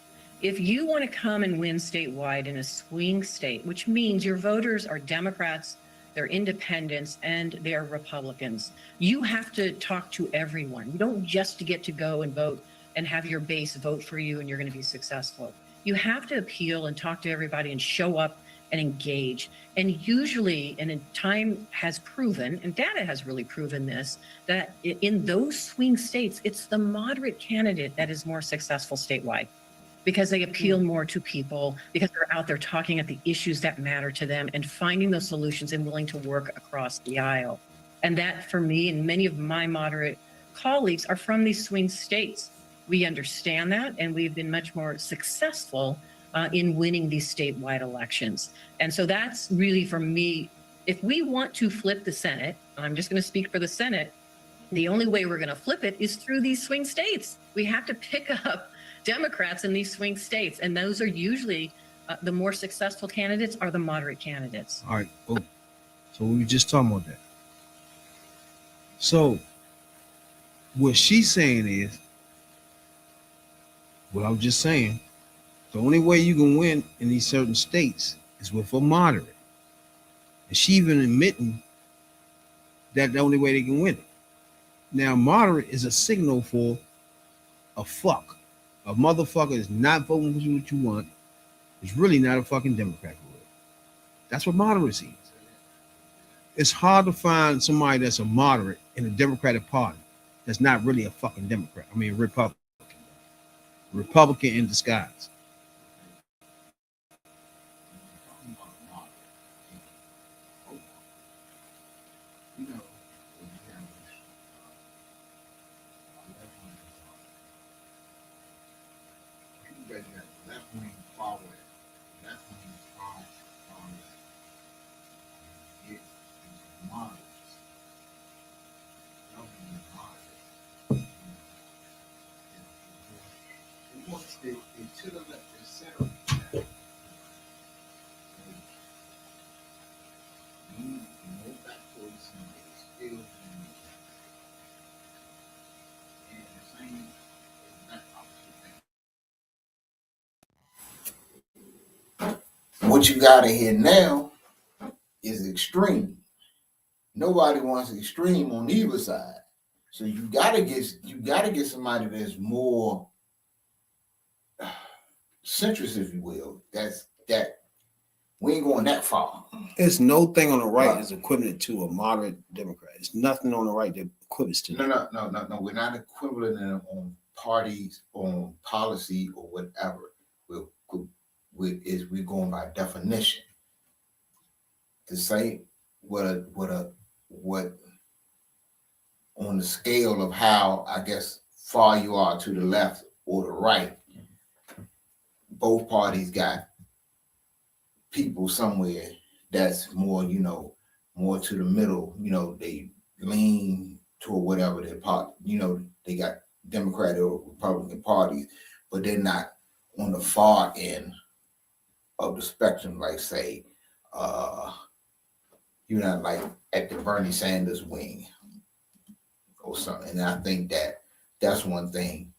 If you want to come and win statewide in a swing state, which means your voters are Democrats, they're independents, and they're Republicans, you have to talk to everyone. You don't just get to go and vote and have your base vote for you and you're going to be successful. You have to appeal and talk to everybody and show up and engage. And usually, and time has proven, and data has really proven this, that in those swing states, it's the moderate candidate that is more successful statewide, because they appeal more to people, because they're out there talking at the issues that matter to them and finding those solutions and willing to work across the aisle. And that, for me and many of my moderate colleagues, are from these swing states. We understand that, and we've been much more successful in winning these statewide elections. And so that's really, for me, if we want to flip the Senate, I'm just going to speak for the Senate, the only way we're going to flip it is through these swing states. We have to pick up Democrats in these swing states, and those are usually the more successful candidates are the moderate candidates. All right, boom. So we were just talking about that. So what she's saying is, what I was just saying, the only way you can win in these certain states is with a moderate. And she even admitting that the only way they can win it. Now, moderate is a signal for a fuck. A motherfucker is not voting for what you want. It's really not a fucking Democrat for real. That's what moderacy is. It's hard to find somebody that's a moderate in the Democratic Party that's not really a fucking Democrat. I mean, Republican. Republican in disguise. Left-wing forward, left-wing far left. Get into moderates. Left-wing moderate. It wants they to the left, they center left. You move back towards somebody, it's still and the same exact opposite thing. What you got in here now is extreme. Nobody wants extreme on either side. So you gotta get somebody that's more centrist, if you will. That we ain't going that far. There's no thing on the right that's equivalent to a moderate Democrat. There's nothing on the right that equivalents to that. No. We're not equivalent on parties, on policy, or whatever. We're going by definition. To say what on the scale of how, I guess, far you are to the left or the right, both parties got people somewhere that's more, more to the middle. They lean toward whatever their part, they got Democratic or Republican parties, but they're not on the far end of the spectrum, like say, you're not like at the Bernie Sanders wing or something. And I think that's one thing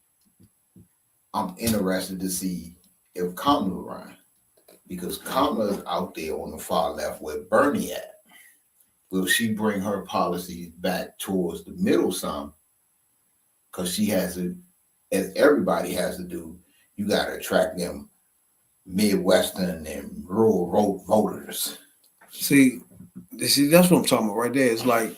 I'm interested to see if Kamala run, because Kamala is out there on the far left where Bernie at. Will she bring her policies back towards the middle some? Because she has to, as everybody has to do, you got to attract them Midwestern and rural voters. See, that's what I'm talking about right there. It's like,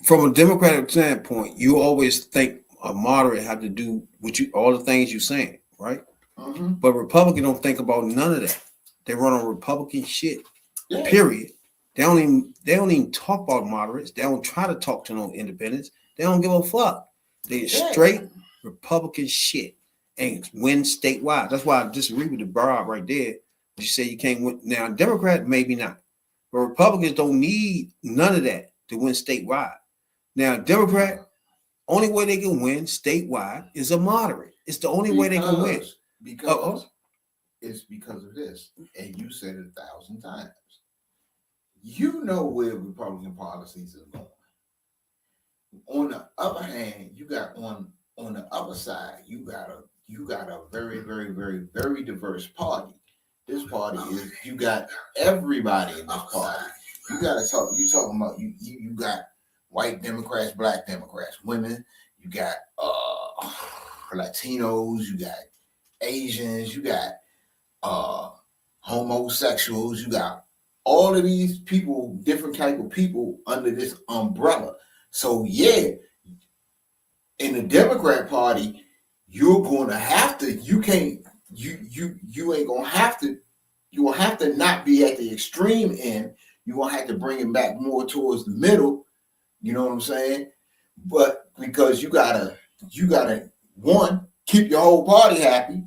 from a Democratic standpoint, you always think a moderate have to do all the things you're saying, right? Mm-hmm. But Republicans don't think about none of that. They run on Republican shit. Yeah. Period. They don't even talk about moderates. They don't try to talk to no independents. They don't give a fuck. They straight Republican shit and win statewide. That's why I disagree with the bar right there. You say you can't win. Now, Democrat, maybe not. But Republicans don't need none of that to win statewide. Now, Democrat, only way they can win statewide is a moderate. It's the only way they can win. It's because of this. And you said it 1,000 times. You know where Republican policies are going. On the other hand, you got on the other side, you got a very, very, very, very diverse party. This party is, you got everybody in this party. You talking about you got white Democrats, black Democrats, women, you got Latinos, you got Asians, you got homosexuals, you got all of these people, different type of people under this umbrella. So yeah, in the Democrat Party, you're going to have to, you ain't going to have to, you will have to not be at the extreme end. You will have to bring it back more towards the middle. You know what I'm saying? But because you gotta one, keep your whole party happy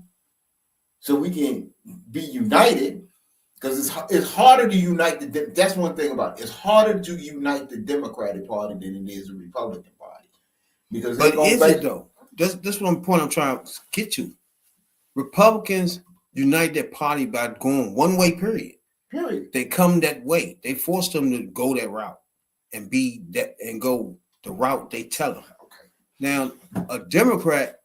so we can be united. Because it's harder to unite that's one thing about it. It's harder to unite the Democratic Party than it is the Republican Party. Because but is it though? That's one point I'm trying to get to. Republicans unite their party by going one way, period. They come that way. They force them to go that route and be that and go the route they tell them. Okay. Now, a Democrat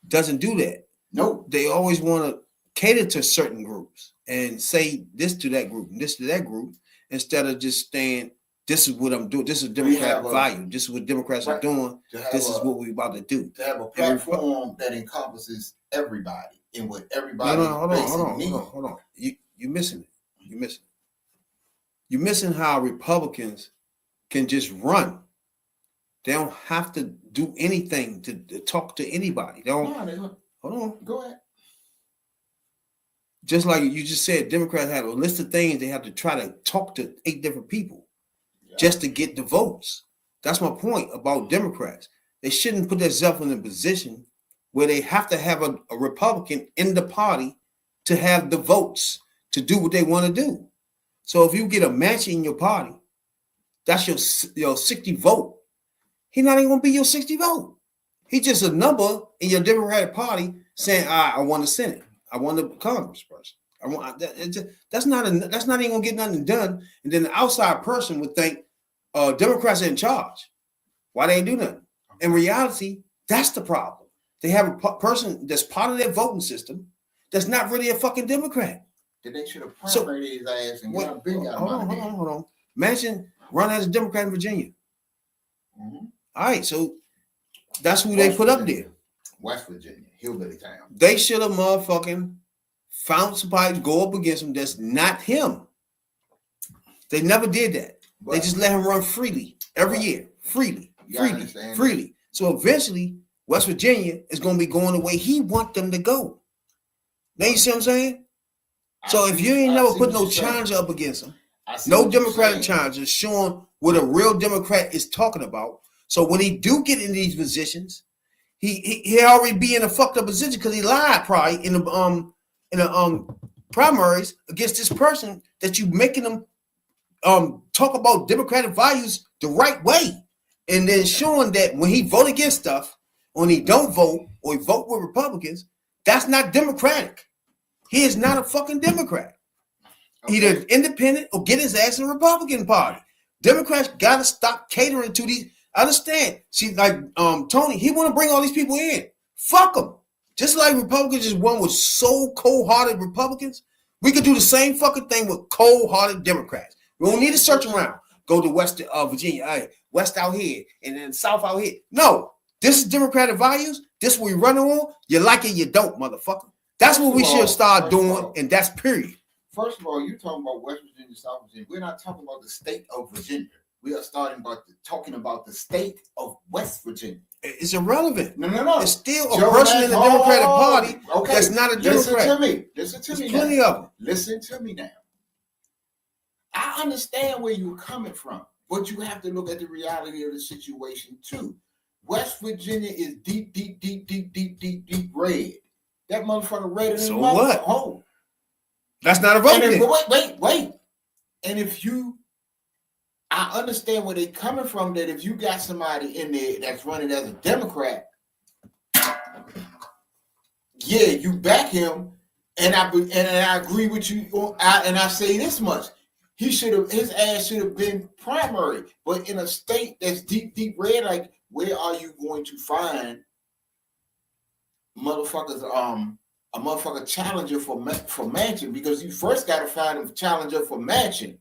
doesn't do that. Nope. They always want to cater to certain groups and say this to that group and this to that group instead of just saying, this is what I'm doing. This is Democrat value. This is what Democrats are doing. This is what we're about to do. To have a platform that encompasses everybody and what everybody hold on. You're missing it. You're missing how Republicans can just run. They don't have to do anything to talk to anybody. They don't. Hold on. Go ahead. Just like you just said, Democrats have a list of things they have to try to talk to 8 different people just to get the votes. That's my point about Democrats. They shouldn't put themselves in a position where they have to have a Republican in the party to have the votes to do what they want to do. So if you get a match in your party, that's your 60 vote. He's not even going to be your 60 vote. He's just a number in your Democratic Party saying, I want the Senate. I want the Congress person. That's not even going to get nothing done. And then the outside person would think Democrats are in charge. Why they ain't do nothing? In reality, that's the problem. They have a person that's part of their voting system that's not really a fucking Democrat. Then they should have primaried his ass and got him out of money. Hold on. Imagine running as a Democrat in Virginia. Mm-hmm. All right, so that's who they put up there. West Virginia, hillbilly town. They should have motherfucking found somebody to go up against him that's not him. They never did that. They just let him run freely every year. Freely. So eventually, West Virginia is going to be going the way he wants them to go. Now you see what I'm saying? So if you ain't never put no challenger up against him, no Democratic challenger showing what a real Democrat is talking about. So when he do get in these positions, he already be in a fucked up position because he lied probably in the primaries against this person that you making them talk about Democratic values the right way, and then showing that when he vote against stuff, when he don't vote or he vote with Republicans, that's not Democratic. He is not a fucking Democrat. Okay. Either independent or get his ass in the Republican Party. Democrats gotta stop catering to these. I understand. See, like Tony, he want to bring all these people in. Fuck them. Just like Republicans just won with so cold-hearted Republicans, we could do the same fucking thing with cold-hearted Democrats. We don't need to search around. Go to West Virginia, West out here, and then South out here. No, this is Democratic values. This is what we running on. You like it, you don't, motherfucker. That's what we should start doing, and that's period. First of all, you're talking about West Virginia, South Virginia. We're not talking about the state of Virginia. We are talking about the state of West Virginia. It's irrelevant. No. It's still a person in the Democratic Party that's not a Democrat. Listen to me. Plenty of them. Listen to me now. I understand where you're coming from, but you have to look at the reality of the situation too. West Virginia is deep red. That motherfucker red in the what? Hole. That's not a vote. Wait. And if you, I understand where they're coming from, that if you got somebody in there that's running as a Democrat, yeah, you back him, and I agree with you. And I say this much: his ass should have been primary. But in a state that's deep red, like where are you going to find motherfuckers? A motherfucker challenger for Manchin, because you first got to find a challenger for Manchin.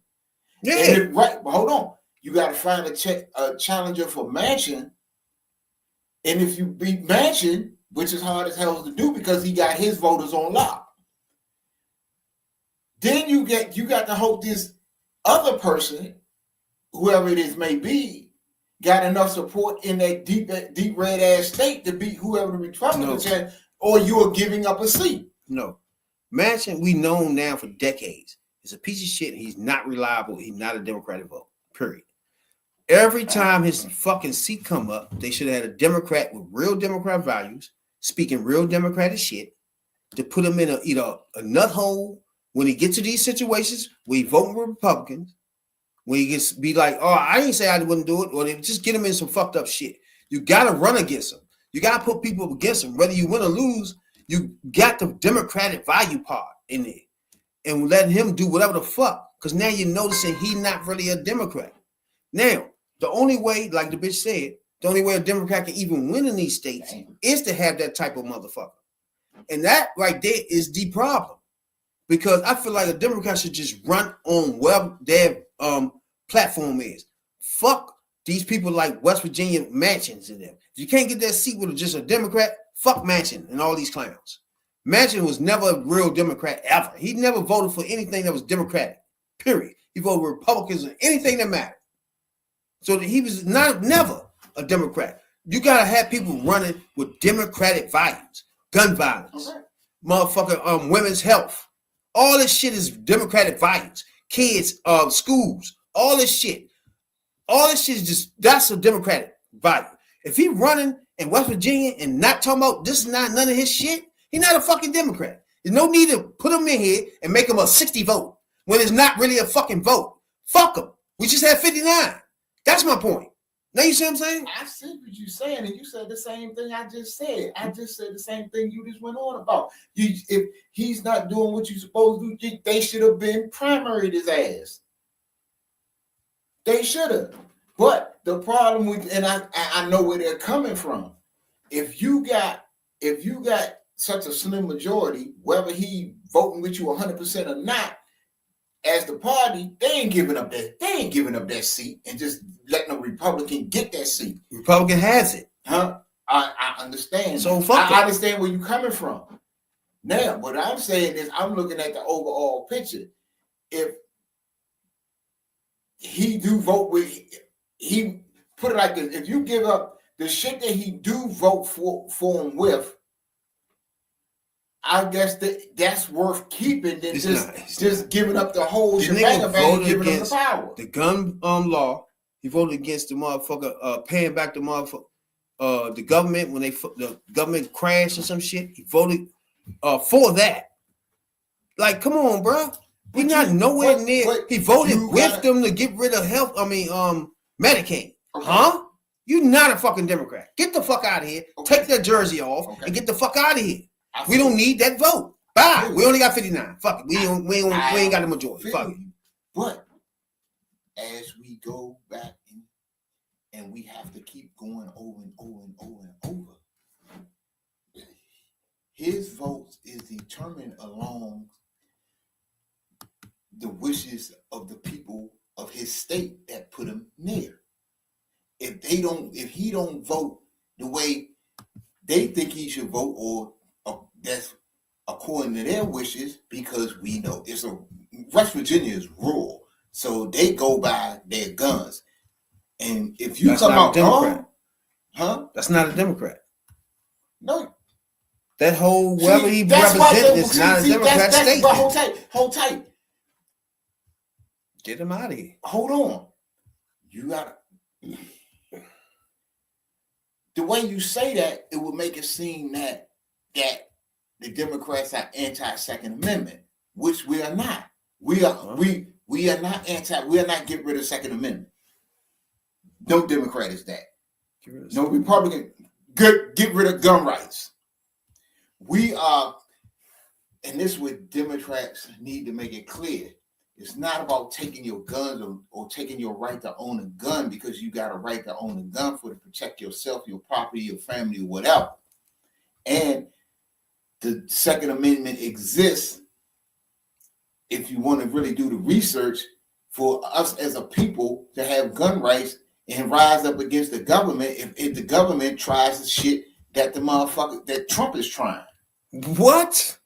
Yeah. Right, but hold on. You got to find a challenger for Manchin. And if you beat Manchin, which is hard as hell to do because he got his voters on lock, then you got to hope this other person, whoever it is may be, got enough support in that deep red ass state to beat whoever the Republicans had. Or you are giving up a seat. No. Manchin, we know now for decades, is a piece of shit. He's not reliable. He's not a Democratic vote, period. Every time his fucking seat come up, they should have had a Democrat with real Democrat values, speaking real Democratic shit, to put him in either a nut hole when he gets to these situations where he voting with Republicans, when he gets be like, oh, I didn't say I wouldn't do it, or they just get him in some fucked up shit. You got to run against him. You got to put people up against him. Whether you win or lose, You got the democratic value part in there and letting him do whatever the fuck. Because now you're noticing he's not really a Democrat. Now, the only way, like the bitch said, the only way a Democrat can even win in these states is to have that type of motherfucker. And that right there is the problem. Because I feel like a Democrat should just run on whatever their platform is. Fuck these people like West Virginia Mansions and them. If you can't get that seat with just a Democrat, fuck Manchin and all these clowns. Manchin was never a real Democrat ever. He never voted for anything that was Democratic, period. He voted for Republicans or anything that mattered. So he was never a Democrat. You gotta have people running with Democratic values, gun violence, motherfucking women's health. All this shit is Democratic values. Kids, schools, all this shit. All this shit is just, that's a Democratic value. If he running in West Virginia and not talking about this is not none of his shit, he's not a fucking Democrat. There's no need to put him in here and make him a 60 vote when it's not really a fucking vote. Fuck him. We just had 59. That's my point. Now you see what I'm saying? I see what you're saying, and you said the same thing I just said. I just said the same thing you just went on about. If he's not doing what you're supposed to do, they should have been primaried his ass. They should have. But the problem with, and I know where they're coming from. If you got such a slim majority, whether he voting with you 100% or not, as the party, they ain't giving up that seat and just letting a Republican get that seat. Republican has it. Huh? I understand. So I understand where you're coming from. Now, what I'm saying is I'm looking at the overall picture. If he do vote with, he put it like this, if you give up the shit that he do vote for him with, I guess that's worth keeping than just giving up the whole shebang and giving him the power. The gun law. He voted against the motherfucker paying back the motherfucker the government when the government crashed or some shit. He voted for that. Like, come on, bro. He's not nowhere near. He voted with them to get rid of Medicaid. Huh? You're not a fucking Democrat. Get the fuck out of here. Take that jersey off and get the fuck out of here. We don't need that vote. Bye. We only got 59. Fuck it. We ain't got the majority. Fuck it. But as we go back and we have to keep going over and over and over and over, his votes is determined along the wishes of the people of his state that put him there. If he don't vote the way they think he should vote, or that's according to their wishes, because we know West Virginia is rural, so they go by their guns. And if you come out Democrat, that's not a Democrat. No, that whole whoever he represents is not a Democrat state. But hold tight. Get him out of here. Hold on, you gotta. The way you say that, it would make it seem that the Democrats are anti-Second Amendment, which we are not. We are not anti. We are not getting rid of Second Amendment. No Democrat is that. No Republican. Get rid of gun rights. We are, and this is what Democrats need to make it clear. It's not about taking your guns or taking your right to own a gun because you got a right to own a gun to protect yourself, your property, your family, or whatever. And the Second Amendment exists, if you want to really do the research, for us as a people to have gun rights and rise up against the government if the government tries the shit that the motherfucker that Trump is trying. What?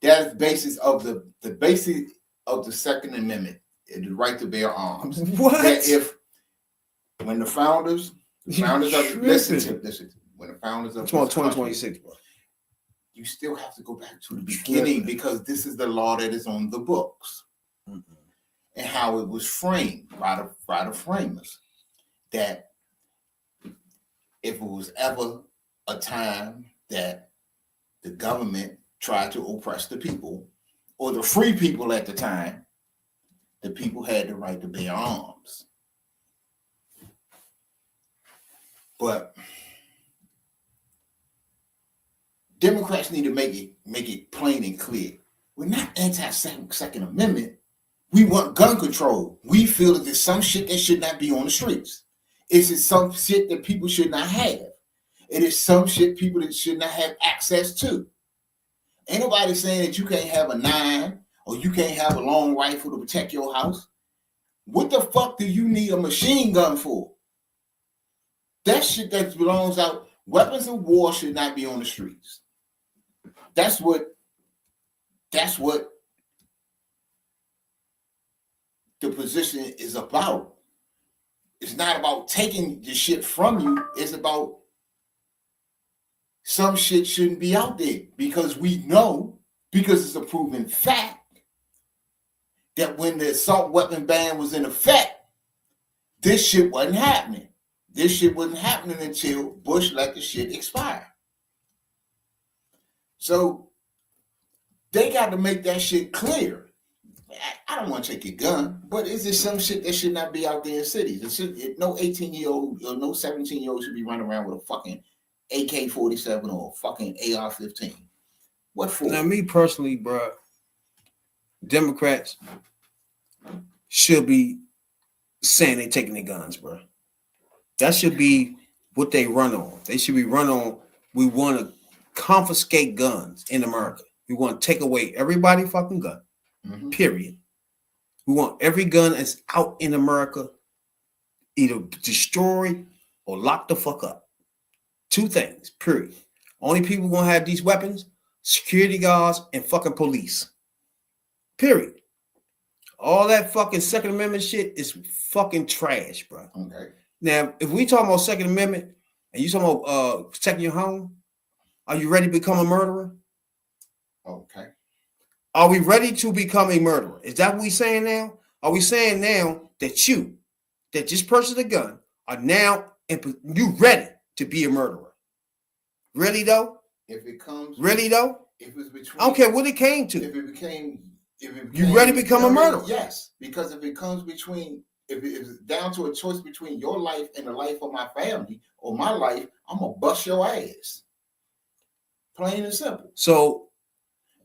That is basis of the basic of the Second Amendment, the right to bear arms. What? That when the founders of listen, when the founders of 2026, bro. You still have to go back to the beginning because this is the law that is on the books and how it was framed by the framers. That if it was ever a time that the government tried to oppress the people or the free people at the time, the people had the right to bear arms. But Democrats need to make it plain and clear. We're not anti-Second Amendment. We want gun control. We feel that there's some shit that should not be on the streets. It's some shit that people should not have. It is some shit people that should not have access to. Ain't nobody saying that you can't have a 9 or you can't have a long rifle to protect your house. What the fuck do you need a machine gun for? That shit that belongs out. Weapons of war should not be on the streets. That's what the position is about. It's not about taking the shit from you. It's about some shit shouldn't be out there because we know, because it's a proven fact, that when the assault weapon ban was in effect, this shit wasn't happening. This shit wasn't happening until Bush let the shit expire. So they got to make that shit clear. I don't want to take your gun, but is there some shit that should not be out there in cities? No 18-year-old or no 17-year-old should be running around with a fucking AK-47 or a fucking AR-15. What for? Now, me personally, bro, Democrats should be saying they taking their guns, bro. That should be what they run on. They should be run on, we want to confiscate guns in America. We want to take away everybody's fucking gun, period. We want every gun that's out in America either destroyed or locked the fuck up. 2 things, period. Only people gonna have these weapons, security guards and fucking police. Period. All that fucking Second Amendment shit is fucking trash, bro. Okay. Now, if we talking about Second Amendment and you talking about protecting your home, are you ready to become a murderer? Okay. Are we ready to become a murderer? Is that what we saying now? Are we saying now that that just purchased a gun, are now you ready to be a murderer? Really though? If it comes, really though? If it's between, I don't care what it came to. If it became, you ready to become a murderer? Yes, because if it comes between, if it's down to a choice between your life and the life of my family or my life, I'm gonna bust your ass. Plain and simple. So,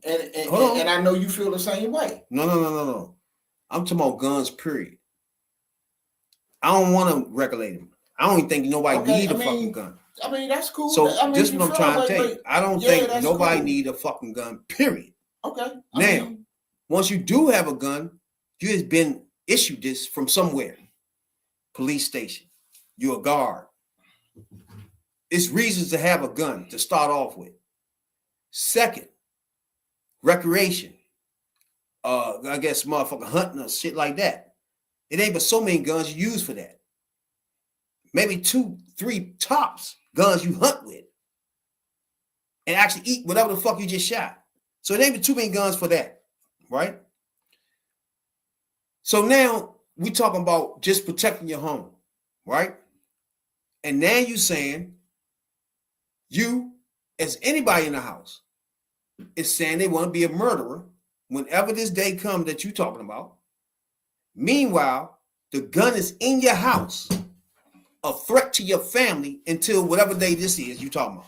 and I know you feel the same way. No. I'm talking about guns, period. I don't want to regulate them. I don't even think nobody need a fucking gun. I mean, that's cool. So I mean, this is what I'm trying to tell you. I don't think nobody need a fucking gun, period. Okay. Now, once you do have a gun, you has been issued this from somewhere. Police station. You're a guard. It's reasons to have a gun to start off with. Second, recreation. I guess motherfucking hunting or shit like that. It ain't but so many guns you use for that. Maybe 2, 3 tops guns you hunt with. And actually eat whatever the fuck you just shot. So it ain't but too many guns for that. Right? So now we talking about just protecting your home. Right? And now you saying you, as anybody in the house, is saying they want to be a murderer whenever this day comes that you're talking about. Meanwhile, the gun is in your house, a threat to your family until whatever day this is you're talking about.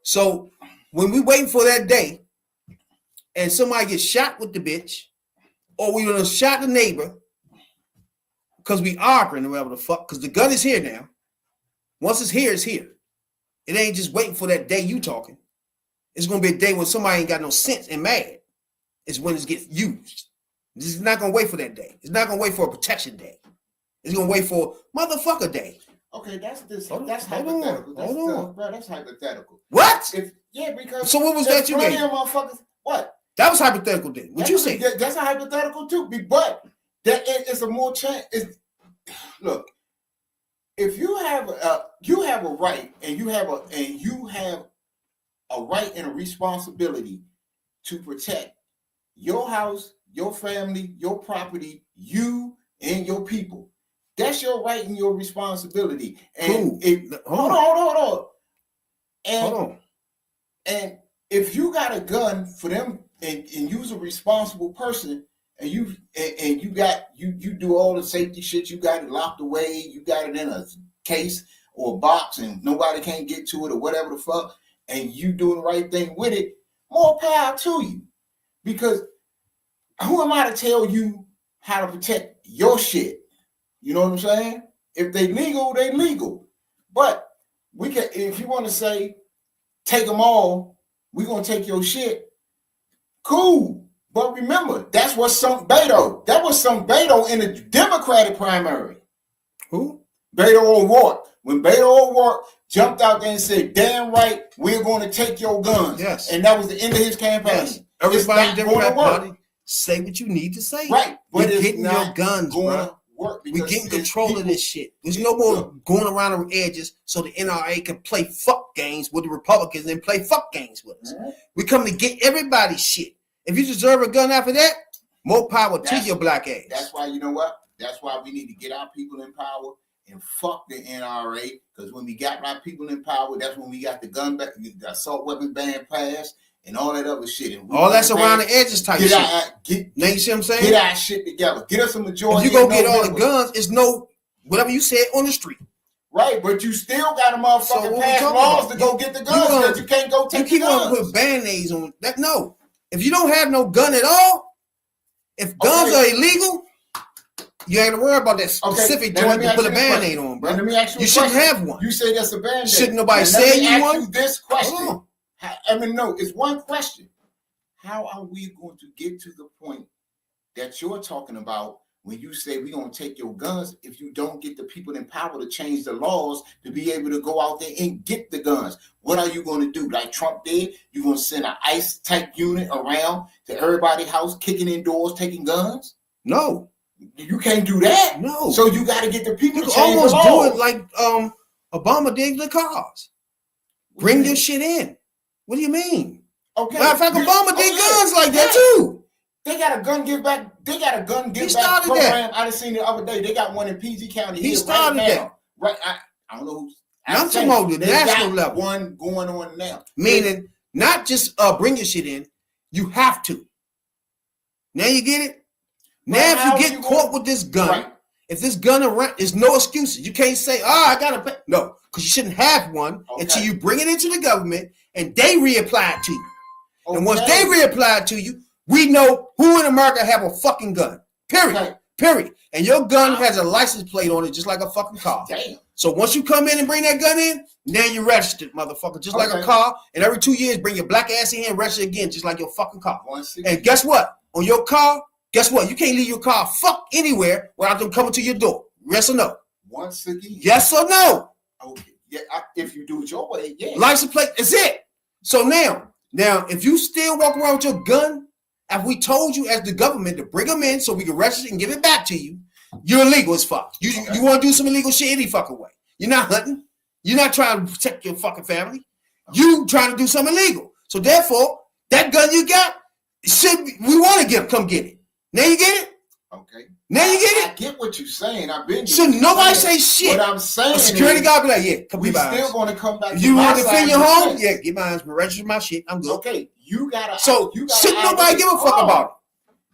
So when we waiting for that day and somebody gets shot with the bitch, or we gonna shot the neighbor because we arguing or whatever the fuck, because the gun is here now. Once it's here, it's here. It ain't just waiting for that day you talking. It's gonna be a day when somebody ain't got no sense and mad. It's when it gets used. This is not gonna wait for that day. It's not gonna wait for a protection day. It's gonna wait for motherfucker day. Okay, that's Hold hypothetical. on. Bro, that's hypothetical. What? Because so what was that you gave? Motherfuckers, what? That was hypothetical then. What you say? That's a hypothetical too. But that it's a more chance. Look, if you have a right and you have a right and a responsibility to protect your house, your family, your property, you and your people. That's your right and your responsibility. And hold on. And if you got a gun for them and you's a responsible person and you do all the safety shit, you got it locked away, you got it in a case or a box and nobody can't get to it or whatever the fuck, and you doing the right thing with it, more power to you. Because who am I to tell you how to protect your shit? You know what I'm saying? If they legal, they legal. But we can, if you want to say, take them all, we're going to take your shit, cool. But remember, that's what some Beto, that was some Beto in the Democratic primary. Who? Beto O'Rourke. When Beto O'Rourke jumped out there and said, damn right, we're going to take your guns. Yes. And that was the end of his campaign. Yes. Everybody in the Democratic Party, work. say what you need to say. Right. But You're it's getting not your guns, bro. We're getting control of this shit. There's no more going around the edges so the NRA can play fuck games with the Republicans and play fuck games with us. Right. We come to get everybody's shit. If you deserve a gun after that, more power to your black ass. That's why, you know what? That's why we need to get our people in power and fuck the NRA. Because when we got our people in power, that's when we got the gun back, the assault weapon ban passed, and all that other shit. And all that's around the edges type shit. Now you see what I'm saying? Get our shit together. Get us a majority. If you go get all the guns, it's no whatever you said on the street. Right, but you still got to motherfucking pass laws to go get the guns because you can't go take the guns. You keep on put band-aids on that. No. If you don't have no gun at all, if guns are illegal, you ain't gonna worry about that specific joint to put a band-aid on, bro. Let me ask you shouldn't have one. You say that's a band-aid. Shouldn't nobody say you one? You this question. No, it's one question. How are we going to get to the point that you're talking about when you say we're going to take your guns if you don't get the people in power to change the laws to be able to go out there and get the guns? What are you going to do? Like Trump did? You're going to send an ICE type unit around to everybody's house, kicking in doors, taking guns? No. You can't do that. No. So you got to get the people to change almost the laws. do it like Obama did the cars. Bring this shit in. What do you mean? Okay. Matter of fact, Obama did guns like that too. They got a gun give back. They got a gun give back program. I just seen the other day. They got one in PG County. He started that. Right. I don't know who's. I'm talking about the national level. One going on now. Meaning not just bring your shit in. You have to. Now you get it. Now if you get caught with this gun, if this gun around, there's no excuses. You can't say, I gotta pay. No, because you shouldn't have one until you bring it into the government and they reapply it to you. And once they reapply it to you, we know who in America have a fucking gun. Period. Period. And your gun has a license plate on it, just like a fucking car. Damn. So once you come in and bring that gun in, now you're registered, motherfucker, just like a car. And every 2 years, bring your black ass in here and register again, just like your fucking car. And guess what? On your car, guess what? You can't leave your car fuck anywhere without them coming to your door. Yes or no? Once again. Yes or no? Okay. Yeah. If you do it your way, yeah. License plate is it. So now, if you still walk around with your gun, after we told you as the government to bring them in so we can register and give it back to you, you're illegal as fuck. You want to do some illegal shit any fucking way. You're not hunting. You're not trying to protect your fucking family. You trying to do something illegal. So therefore, that gun you got, we want to come get it. Now you get it? Okay. Now you get it? I get what you're saying. I've been. Should nobody say shit? What I'm saying, a security guard be like, yeah, come we get mine. still going to come back. If you want to defend your home, yeah, get mine. Register my shit. I'm good. Okay, you gotta. So shouldn't nobody give a fuck about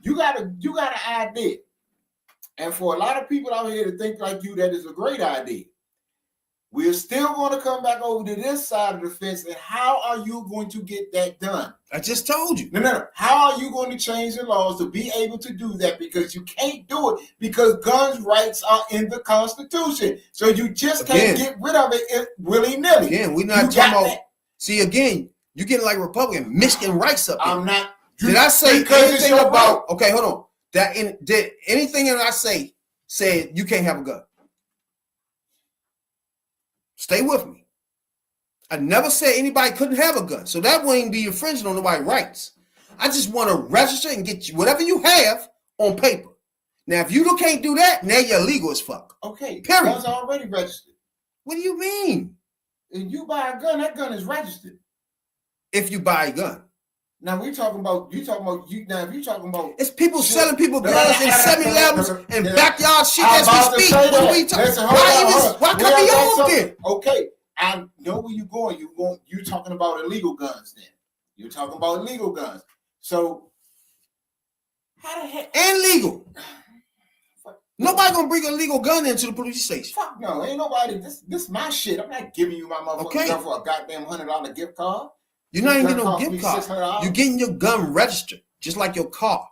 it? You got an idea, and for a lot of people out here to think like you, that is a great idea. We're still going to come back over to this side of the fence, and how are you going to get that done? I just told you. No. How are you going to change the laws to be able to do that? Because you can't do it because guns rights are in the Constitution. So you just can't get rid of it willy-nilly. Again, we're not talking about. See, again, you're getting like Republican Michigan rights up there. I'm not. Did I say anything about? Right. Okay, hold on. Did anything that I said you can't have a gun? Stay with me. I never said anybody couldn't have a gun. So that wouldn't be infringing on nobody's rights. I just want to register and get you whatever you have on paper. Now, if you can't do that, now you're illegal as fuck. Okay. Period. Guns are already registered. What do you mean? If you buy a gun, that gun is registered. If you buy a gun. Now Now if you're talking about it's people selling people guns in 7-Elevens and backyard shit as we speak. Why come you off then? Okay, I know where you're going. You're talking about illegal guns then. You're talking about illegal guns. So how the heck? And legal. Nobody gonna bring a legal gun into the police station. Fuck no, ain't nobody. This my shit. I'm not giving you my motherfucking gun for a goddamn $100 gift card. You're not even getting no gift card. You're getting your gun registered, just like your car.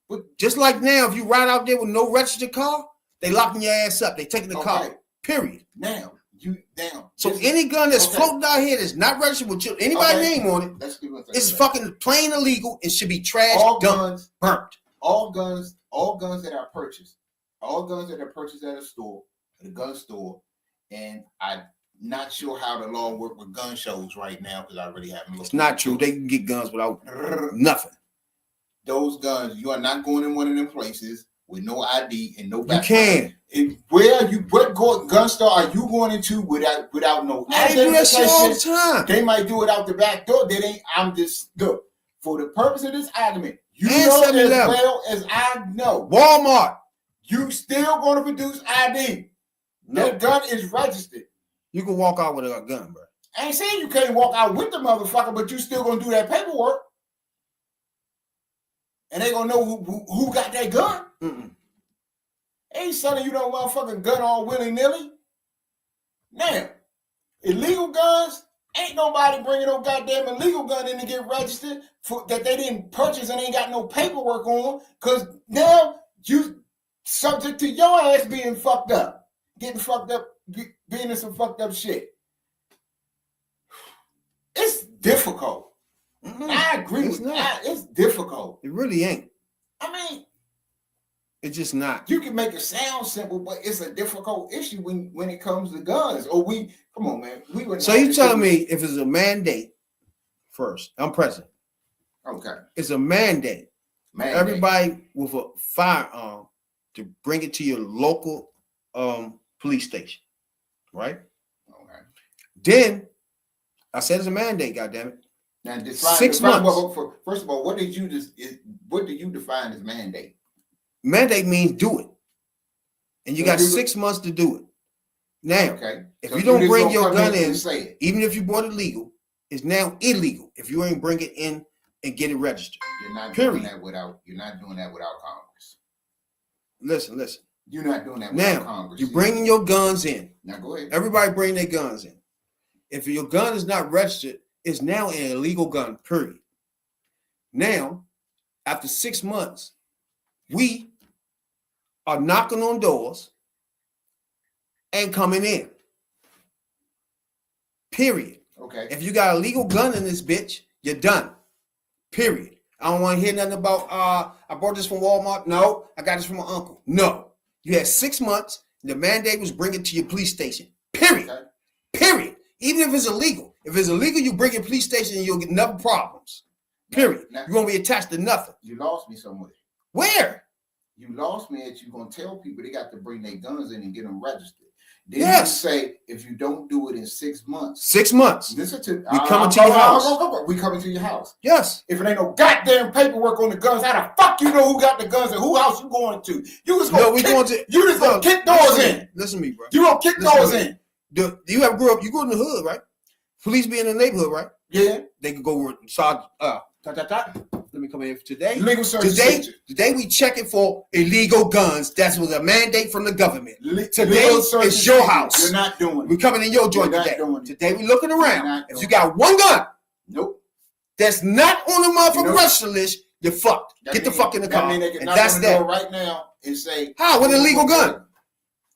But just like now, if you ride out there with no registered car, they locking your ass up. They taking the car. Period. Now. So any gun that's floating out here that's not registered with anybody's name on it, it's fucking plain illegal and should be trashed, dumped, burnt. All guns that are purchased at a store, at a gun store, and I'm not sure how the law works with gun shows right now because I really haven't looked. It's not true. They can get guns without nothing. Those guns, you are not going in one of them places with no ID and no background. You can. What gun store are you going into without no ID? They do that shit all the time. They might do it out the back door. I'm just look for the purpose of this argument. You know as well as I know. Walmart. You still going to produce ID. No. That gun is registered. You can walk out with a gun, bro. I ain't saying you can't walk out with the motherfucker, but you still going to do that paperwork. And they going to know who got that gun. Ain't selling you no motherfucking gun all willy-nilly. Now, illegal guns, ain't nobody bringing no goddamn illegal gun in to get registered for that they didn't purchase and ain't got no paperwork on, because now you subject to your ass being fucked up, getting fucked up, being in some fucked up shit. It's difficult. I agree with that. It's difficult. It really ain't. I mean, it's just not. You can make it sound simple, but it's a difficult issue when it comes to guns. Come on, man. So you telling me if it's a mandate first? I'm president. Okay. It's a mandate. Everybody with a firearm to bring it to your local police station, right? Okay. Then I said it's a mandate. Goddammit. Now, 6 months. First of all, what do you define as mandate? Mandate means do it, and you got 6 months to do it. Now, if you don't bring your gun in, even if you bought it legal, it's now illegal if you ain't bring it in and get it registered. You're not doing that without Congress. Listen. You're not doing that without Congress. You're bringing your guns in. Now go ahead. Everybody bring their guns in. If your gun is not registered, it's now an illegal gun, period. Now, after 6 months, we are knocking on doors and coming in. Period. Okay. If you got a legal gun in this bitch, you're done. Period. I don't want to hear nothing about I bought this from Walmart. No, I got this from my uncle. No. You had 6 months. The mandate was bring it to your police station. Period. Okay. Period. Even if it's illegal. If it's illegal, you bring it to the police station and you'll get no problems. Period. Now, you won't be attached to nothing. You lost me somewhere. Where? You lost me at you gonna tell people they got to bring their guns in and get them registered. Then you say if you don't do it in 6 months. 6 months. Listen to we coming to your house. We coming to your house. Yes. If it ain't no goddamn paperwork on the guns, how the fuck you know who got the guns and who house you going to? You just gonna kick doors in. Listen to me, bro. You gonna kick doors in. You ever grew up? You grew up in the hood, right? Police be in the neighborhood, right? Yeah. They can go with let me come in today. Legal search. Today we checking for illegal guns. That was a mandate from the government. Today it's your house. You're not doing it. We're coming in your joint today. Today we looking around. If you got one gun, that's not on the motherfucking register list, you're fucked. Get the fuck in the car. And that's that. Right now and say how with an illegal gun?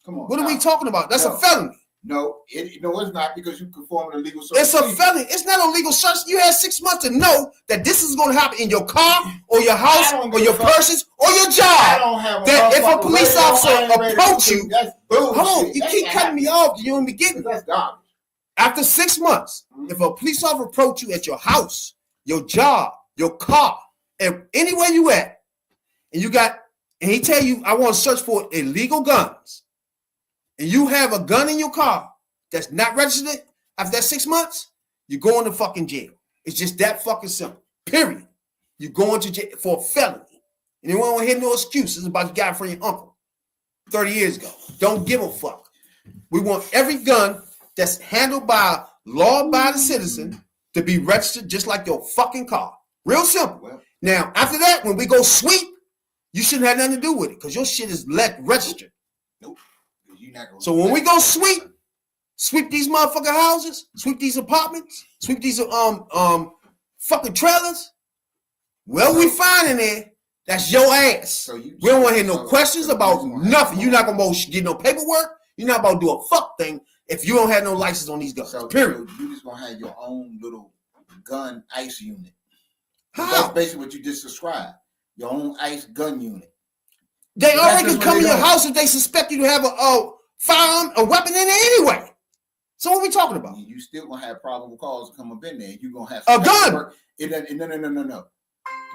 Come on. What are we talking about? That's a felony. No, it's not because you perform an illegal search. It's a felony. It's not a legal search. You had 6 months to know that this is going to happen in your car or your house or your purses or your job. That if a police officer approach you, hold on, you keep cutting me off. You don't be getting it. After 6 months, if a police officer approach you at your house, your job, your car, and anywhere you at, and he tell you, I want to search for illegal guns, and you have a gun in your car that's not registered, after that 6 months, you're going to fucking jail. It's just that fucking simple. Period. You're going to jail for a felony. And you won't hear no excuses about you got it from your uncle 30 years ago. Don't give a fuck. We want every gun that's handled by a law-abiding citizen to be registered just like your fucking car. Real simple. Now, after that, when we go sweep, You shouldn't have nothing to do with it because your shit is registered. Nope. You're not gonna So when we go sweep these motherfucking houses, sweep these apartments, sweep these fucking trailers, we find in there, that's your ass. We don't want to hear no questions about nothing. You're not gonna get no paperwork. You're not about to do a fuck thing if you don't have no license on these guns. Period. You just gonna have your own little gun ICE unit. How? That's basically what you just described. Your own ICE gun unit. They already can come in your house if they suspect you to have a firearm, a weapon in there anyway. So what are we talking about? You still gonna have probable cause to come up in there. You're gonna have a gun. No.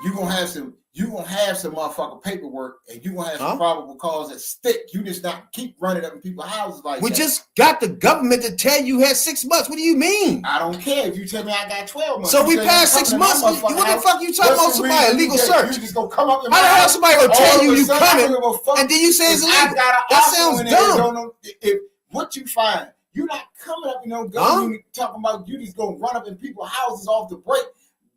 You're gonna have some motherfucking paperwork, and you're gonna have some probable cause that stick. You just not keep running up in people's houses like we that. We just got the government to tell you had 6 months. What do you mean? I don't care if you tell me I got 12 months. So we passed 6 months. What the fuck you talking about? Somebody illegal search? You just gonna come up in How the hell somebody gonna tell you coming and then you say it's illegal? That sounds dumb. If what you find, you're not coming up in no gun unit talking about you just gonna run up in people's houses off the break.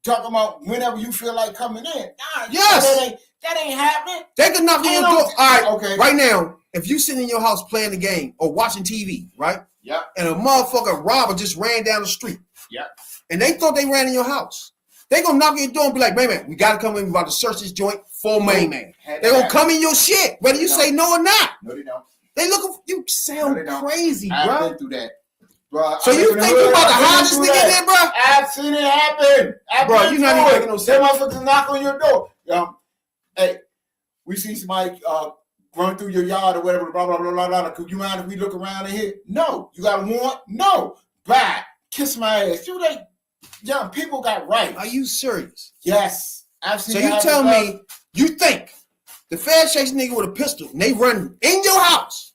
Talking about whenever you feel like coming in. Nah, yes. That ain't happening. They can knock on your door. All right, okay. Right now, if you sit in your house playing the game or watching TV, right? Yeah. And a motherfucker robber just ran down the street. Yeah. And they thought they ran in your house. They gonna knock on your door and be like, man, we gotta come in. We about to search this joint for main man. They gonna come in your shit, whether you say no or not. No, they don't. They looking for you. Sound crazy, bro. I've been through that. Bro, so you think you about to hide this nigga in there, bro? I've seen it happen. Bro, you not even making no sense. Them motherfuckers knock on your door. Hey, we see somebody run through your yard or whatever, blah, blah, blah, blah, blah. Could you mind if we look around in here? No. You got a warrant? No. Bye. Kiss my ass. You like, young people got rights. Are you serious? Yes. I've seen so you tell me, you think the Fed chase nigga with a pistol and they run in your house.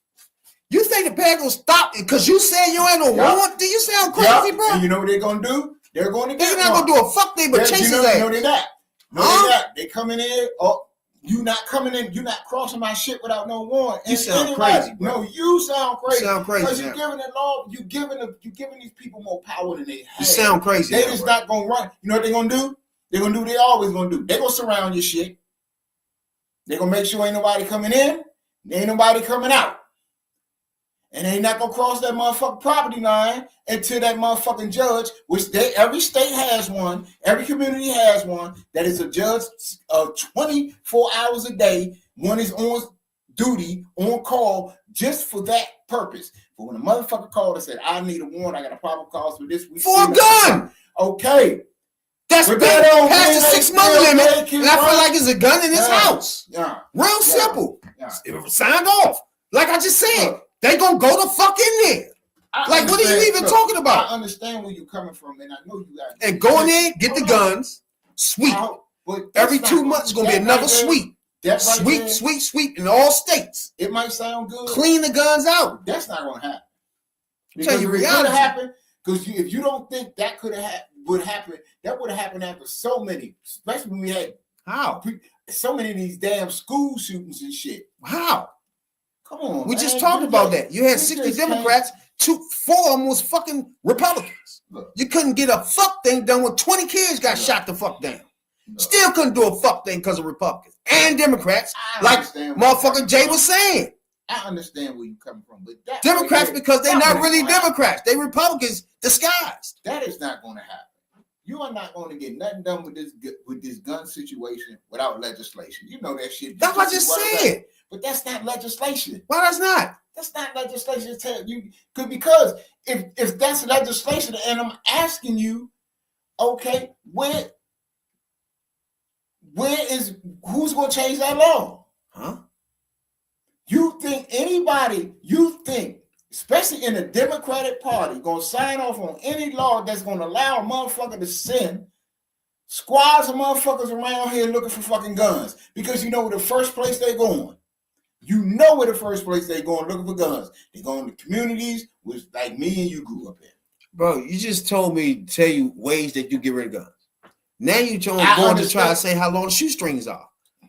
You think the Fed gonna stop it because you said you ain't no warrant? Do you sound crazy, bro? And you know what they're gonna do? They're going to get They're not gonna do a fuck thing but chase his ass. No, they're not. No, they're not. They coming in. Oh, you not coming in. You not crossing my shit without no warrant. You sound crazy, bro. No, you sound crazy. You sound crazy. Because you're giving the law. You giving these people more power than they have. You sound crazy. They just not gonna run. You know what they're gonna do? They're gonna do. They always gonna do. They're gonna surround your shit. They're gonna make sure ain't nobody coming in. Ain't nobody coming out. And they not gonna cross that motherfucking property line until that motherfucking judge, which every state has one, every community has one, that is a judge 24 hours a day. One is on duty, on call, just for that purpose. But when a motherfucker called and said, I need a warrant, I got a probable cause for this week. For a gun! Okay. That's past the 6 month limit, and I feel like it's a gun in his house. Yeah. Real simple. Signed off. Like I just said. They gonna go the fuck in there. Like, what are you even talking about? I understand where you're coming from, and I know you got. And go in there, get the guns, sweep. But every 2 months is gonna be another sweep. Sweep in all states. It might sound good. Clean the guns out. That's not gonna happen. Tell you reality. Happen because if you don't think that would happen, that would have happened after so many, especially when we had so many of these damn school shootings and shit. How? Come on, we just talked about that. You had 60 Democrats, 4 of them was fucking Republicans. Look. You couldn't get a fuck thing done when 20 kids got shot the fuck down. Still couldn't do a fuck thing because of Republicans and Democrats, like motherfucking Jay was saying. I understand where you're coming from, but that Democrats because they're not really Democrats. They Republicans disguised. That is not going to happen. You are not going to get nothing done with this gun situation without legislation. You know that shit. That's what I just said. But that's not legislation. Why that's not? That's not legislation. Because if that's legislation, and I'm asking you, okay, who's going to change that law? Huh? You think, especially in the Democratic Party, going to sign off on any law that's going to allow a motherfucker to send squads of motherfuckers around here looking for fucking guns? Because you know where the first place they're going. You know where the first place they're going looking for guns. They're going to communities which like me and you grew up in. Bro, you just told me to tell you ways that you get rid of guns. Now you going to try to say how long the shoestrings are.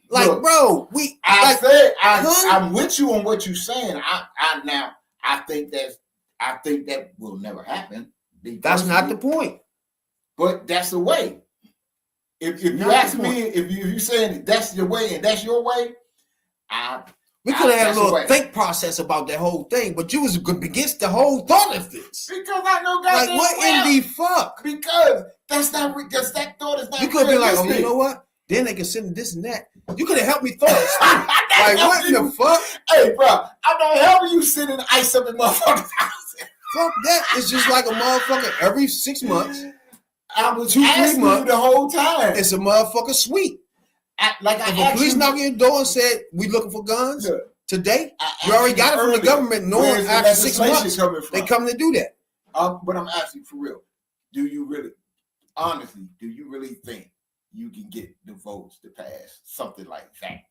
Like, look, bro, I'm with you on what you're saying. I think that will never happen. That's not the point. But that's the way. If you ask me, if you're saying that's your way and that's your way, We could have had a little think process about that whole thing, but you was against the whole thought of this. Because I know goddamn Like, what in the fuck? Because that's not because that thought is not. You could be like, oh, realistic. you know what? Then they consider this and that. You could have helped me thought this through. Like, what in the fuck? Hey, bro, I'm not helping you sit in the ice up in motherfuckers' house. Fuck that. It's just like a motherfucker every 6 months. I was 2-3 months you the whole time. It's a motherfucker sweep. If a police knock on your door and said, we looking for guns today, you already got it from the government, knowing after 6 months they come to do that. But I'm asking for real. Do you really think you can get the votes to pass something like that?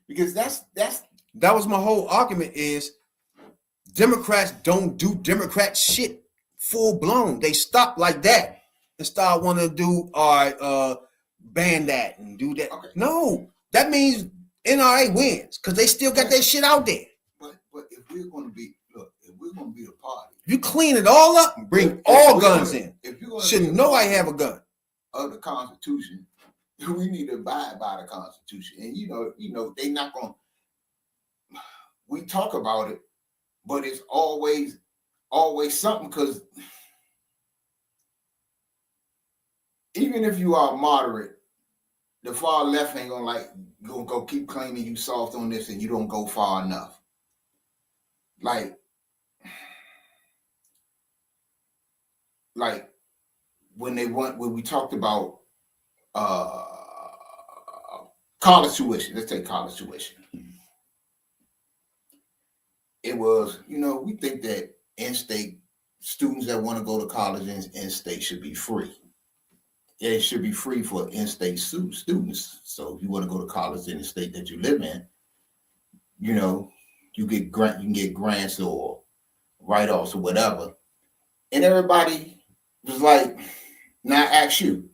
Because that was my whole argument is Democrats don't do Democrat shit full blown. They stop like that and start wanting to do ban that and do that. Okay. No, that means NRA wins because they still got that shit out there. But if we're going to be the party, if you clean it all up and bring all guns in, shouldn't nobody have a gun of the Constitution, we need to abide by the Constitution. And you know, they not going. We talk about it, but it's always something because even if you are moderate, the far left ain't gonna go keep claiming you soft on this and you don't go far enough. Like when we talked about college tuition. Let's take college tuition. It was, we think that in-state students that want to go to college in-state should be free. It should be free for in-state students. So if you want to go to college in the state that you live in, you can get grants or write-offs or whatever. And everybody was like, now I ask you,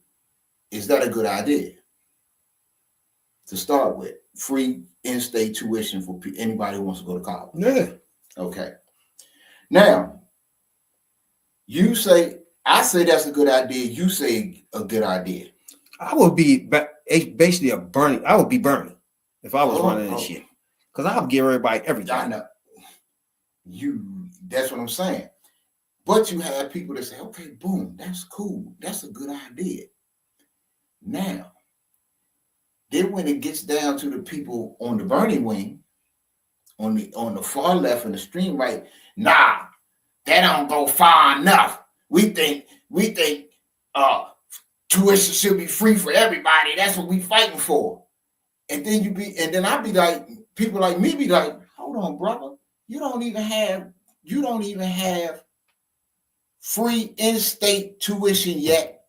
is that a good idea? To start with, free in-state tuition for anybody who wants to go to college. Yeah. Okay. Now, I say that's a good idea. You say a good idea. I would be basically I would be Bernie if I was running this shit. Because I would give everybody everything. I know. That's what I'm saying. But you have people that say, okay, boom, that's cool. That's a good idea. Now, then when it gets down to the people on the Bernie wing, on the far left and the extreme right, nah, that don't go far enough. We think tuition should be free for everybody. That's what we fighting for. And then I'd be like, people like me be like, hold on, brother, you don't even have free in-state tuition yet,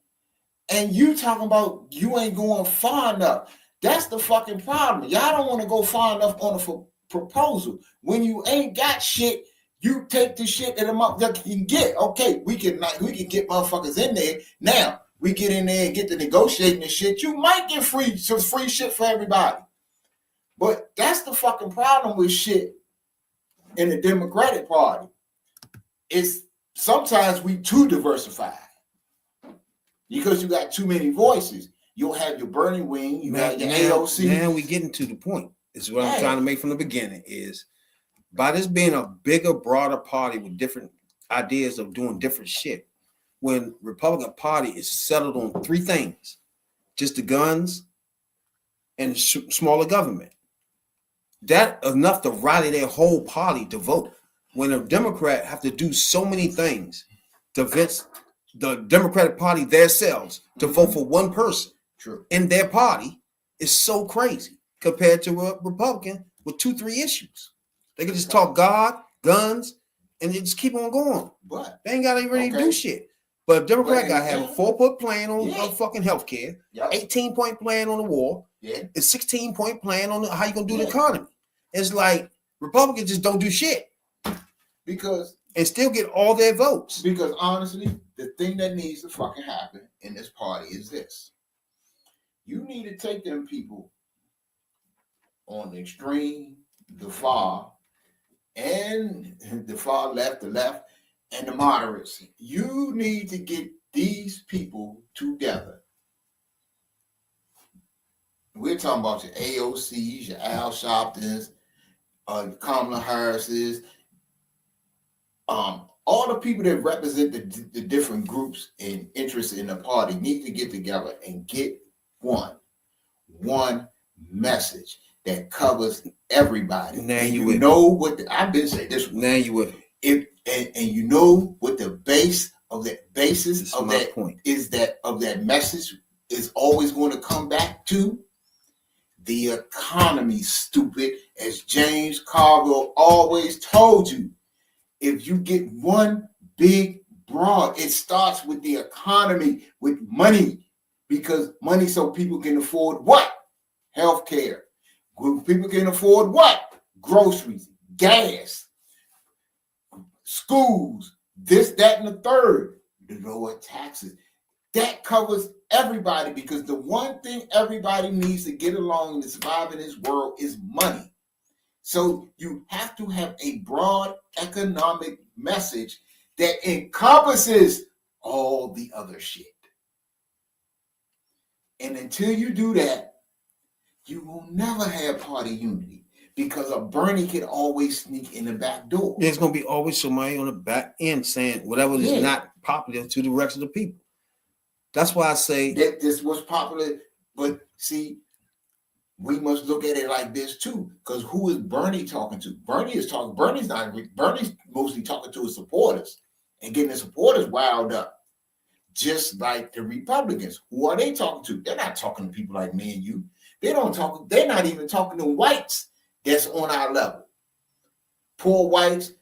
and you talking about you ain't going far enough. That's the fucking problem. Y'all don't want to go far enough on a proposal. When you ain't got shit, you take the shit that a motherfucker can get. Okay, we can get motherfuckers in there. Now we get in there and get to negotiating and shit. You might get free shit for everybody. But that's the fucking problem with shit in the Democratic Party. It's sometimes we too diversified because you got too many voices. You'll have your Bernie wing, you got your AOC. Now we getting to the point. This is what I'm trying to make from the beginning is by this being a bigger, broader party with different ideas of doing different shit, when Republican Party is settled on three things, just the guns and smaller government, that enough to rally their whole party to vote. When a Democrat have to do so many things to convince the Democratic Party themselves to vote for one person in their party is so crazy compared to a Republican with 2-3 issues. They can just talk God, guns, and they just keep on going. But they ain't got to really do shit. But a Democrat got to have a 4-point plan on fucking healthcare, 18-point plan on the war, and 16-point plan on how you gonna do the economy. It's like Republicans just don't do shit. And still get all their votes. Because honestly, the thing that needs to fucking happen in this party is this. You need to take them people on the extreme, the far, and the far left, the left, and the moderates. You need to get these people together We're talking about your AOCs, your Al Sharptons, Kamala Harris's, all the people that represent the different groups and interests in the party need to get together and get one message that covers everybody. Now and you you with know what I've been saying this. Now you with me. And you know what the basis of that point is, that of that message is always going to come back to the economy, stupid, as James Carville always told you. If you get one big broad, it starts with the economy, with money, because money so people can afford what? Healthcare. People can afford what? Groceries, gas, schools, this, that, and the third. The lower taxes. That covers everybody, because the one thing everybody needs to get along and survive in this world is money. So you have to have a broad economic message that encompasses all the other shit. And until you do that, you will never have party unity, because a Bernie can always sneak in the back door. There's going to be always somebody on the back end saying whatever is not popular to the rest of the people. That's why I say that this was popular. But see, we must look at it like this too, because who is Bernie talking to? Bernie's mostly talking to his supporters and getting the supporters riled up. Just like the Republicans. Who are they talking to? They're not talking to people like me and you. They're not even talking to whites that's on our level. Poor whites,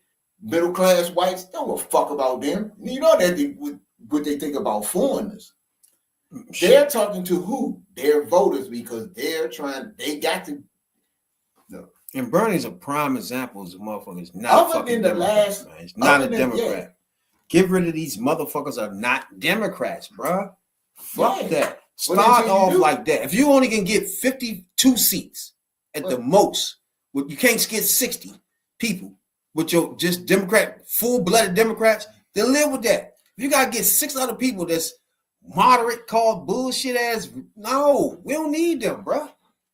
middle class whites, don't give a fuck about them. You know what they think about foreigners. They're talking to who? Their voters, because they got to. No. And Bernie's a prime example of motherfuckers not fucking Democrats, man. He's not a Democrat. Yeah. Get rid of these motherfuckers are not Democrats, bro. Fuck that. Start off like that. If you only can get 52 seats at the most, you can't get 60 people with your just Democrat, full-blooded Democrats, then live with that. If you gotta get 6 other people that's moderate, called bullshit ass, no, we don't need them, bro.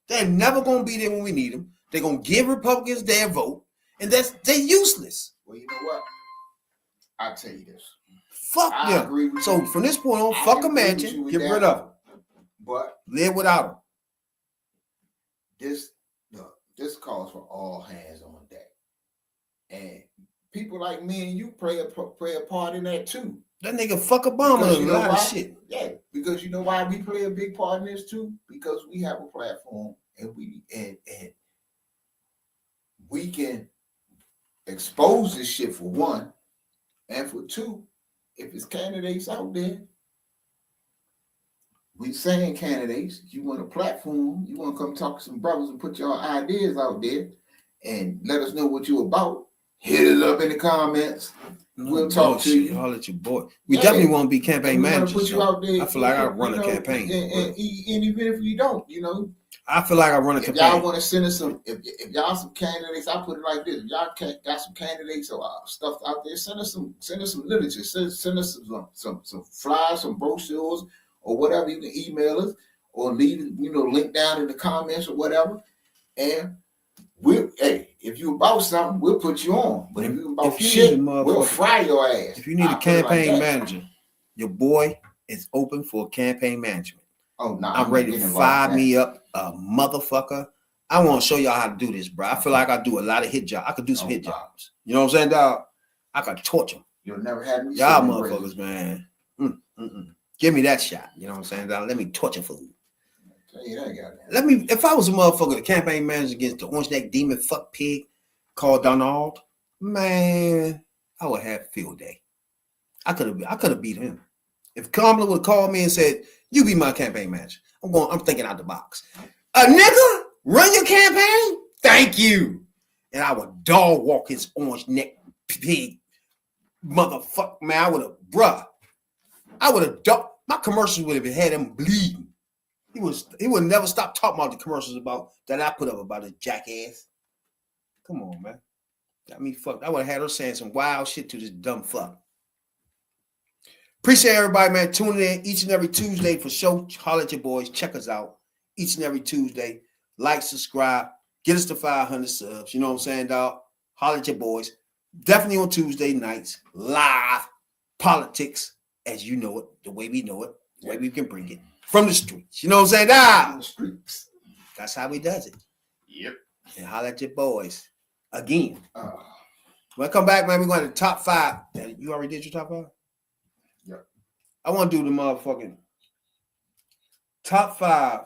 They're never gonna be there when we need them. They're gonna give Republicans their vote, and they're useless. Well, you know what? I'll tell you this. Fuck them. So from this point on, fuck a mansion, get rid of them. But live without them. This calls for all hands on deck. And people like me and you play a part in that too. That nigga fuck Obama and a lot of shit. Yeah, because you know why we play a big part in this too? Because we have a platform and we can expose this shit for one, and for two, if it's candidates out there, we saying candidates, you want a platform, you want to come talk to some brothers and put your ideas out there and let us know what you're about. Hit it up in the comments. We'll talk to you. I'll let you boy. We definitely want to be campaign managers. Put you out there. I feel like I run a campaign. And even if you don't, I feel like I run a campaign. Y'all want to send us some, if y'all some candidates, I put it like this: if y'all got some candidates or stuff out there, send us some literature, send us some flyers, some brochures, or whatever. You can email us or leave link down in the comments or whatever. And if you about something, we'll put you on. But if you about shit, we'll fry your ass. If you need a campaign manager, your boy is open for campaign management. Oh no, I'm ready to fire me up a motherfucker. I want to show y'all how to do this, bro. I feel like I do a lot of hit jobs. I could do some hit jobs. You know what I'm saying, dog? I could torture them. You'll never have me. Y'all motherfuckers, man. Give me that shot. You know what I'm saying, dog? Let me torture food. If I was a motherfucker, the campaign manager against the orange neck demon fuck pig called Donald, man, I would have a field day. I could have beat him. If Kamala would have called me and said, "You be my campaign manager," I'm thinking out the box. A nigga run your campaign? Thank you. And I would dog walk his orange neck pig motherfucker. Man, I would have my commercials would have had him bleeding. He would never stop talking about the commercials that I put up about his jackass. Come on, man. Got me fucked. I would have had her saying some wild shit to this dumb fuck. Appreciate everybody, man, tuning in each and every Tuesday for show. Holler at your boys. Check us out. each and every Tuesday. Like, subscribe, get us to 500 subs. You know what I'm saying, dog? Holler at your boys. Definitely on Tuesday nights, live politics, as you know it, the way we know it, the way we can bring it from the streets. You know what I'm saying? From the streets. That's how we does it. Yep. And holler at your boys again. When I come back, man, we're going to the top 5. You already did your top 5? Yep. I want to do the motherfucking top 5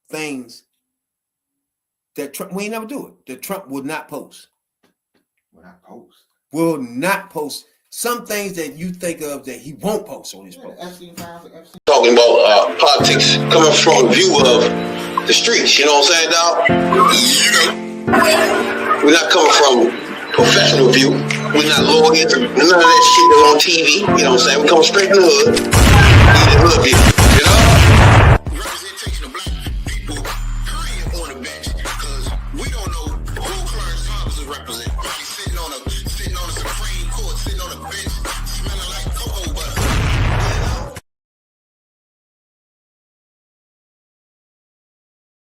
things that Trump, we ain't never do it, that Trump would not post. Will not post. Some things that you think of that he won't post on his post. Talking about politics coming from a view of the streets, you know what I'm saying, dog? We're not coming from professional view. We're not lawyers, none of that shit that's on TV, you know what I'm saying? We come straight from the hood.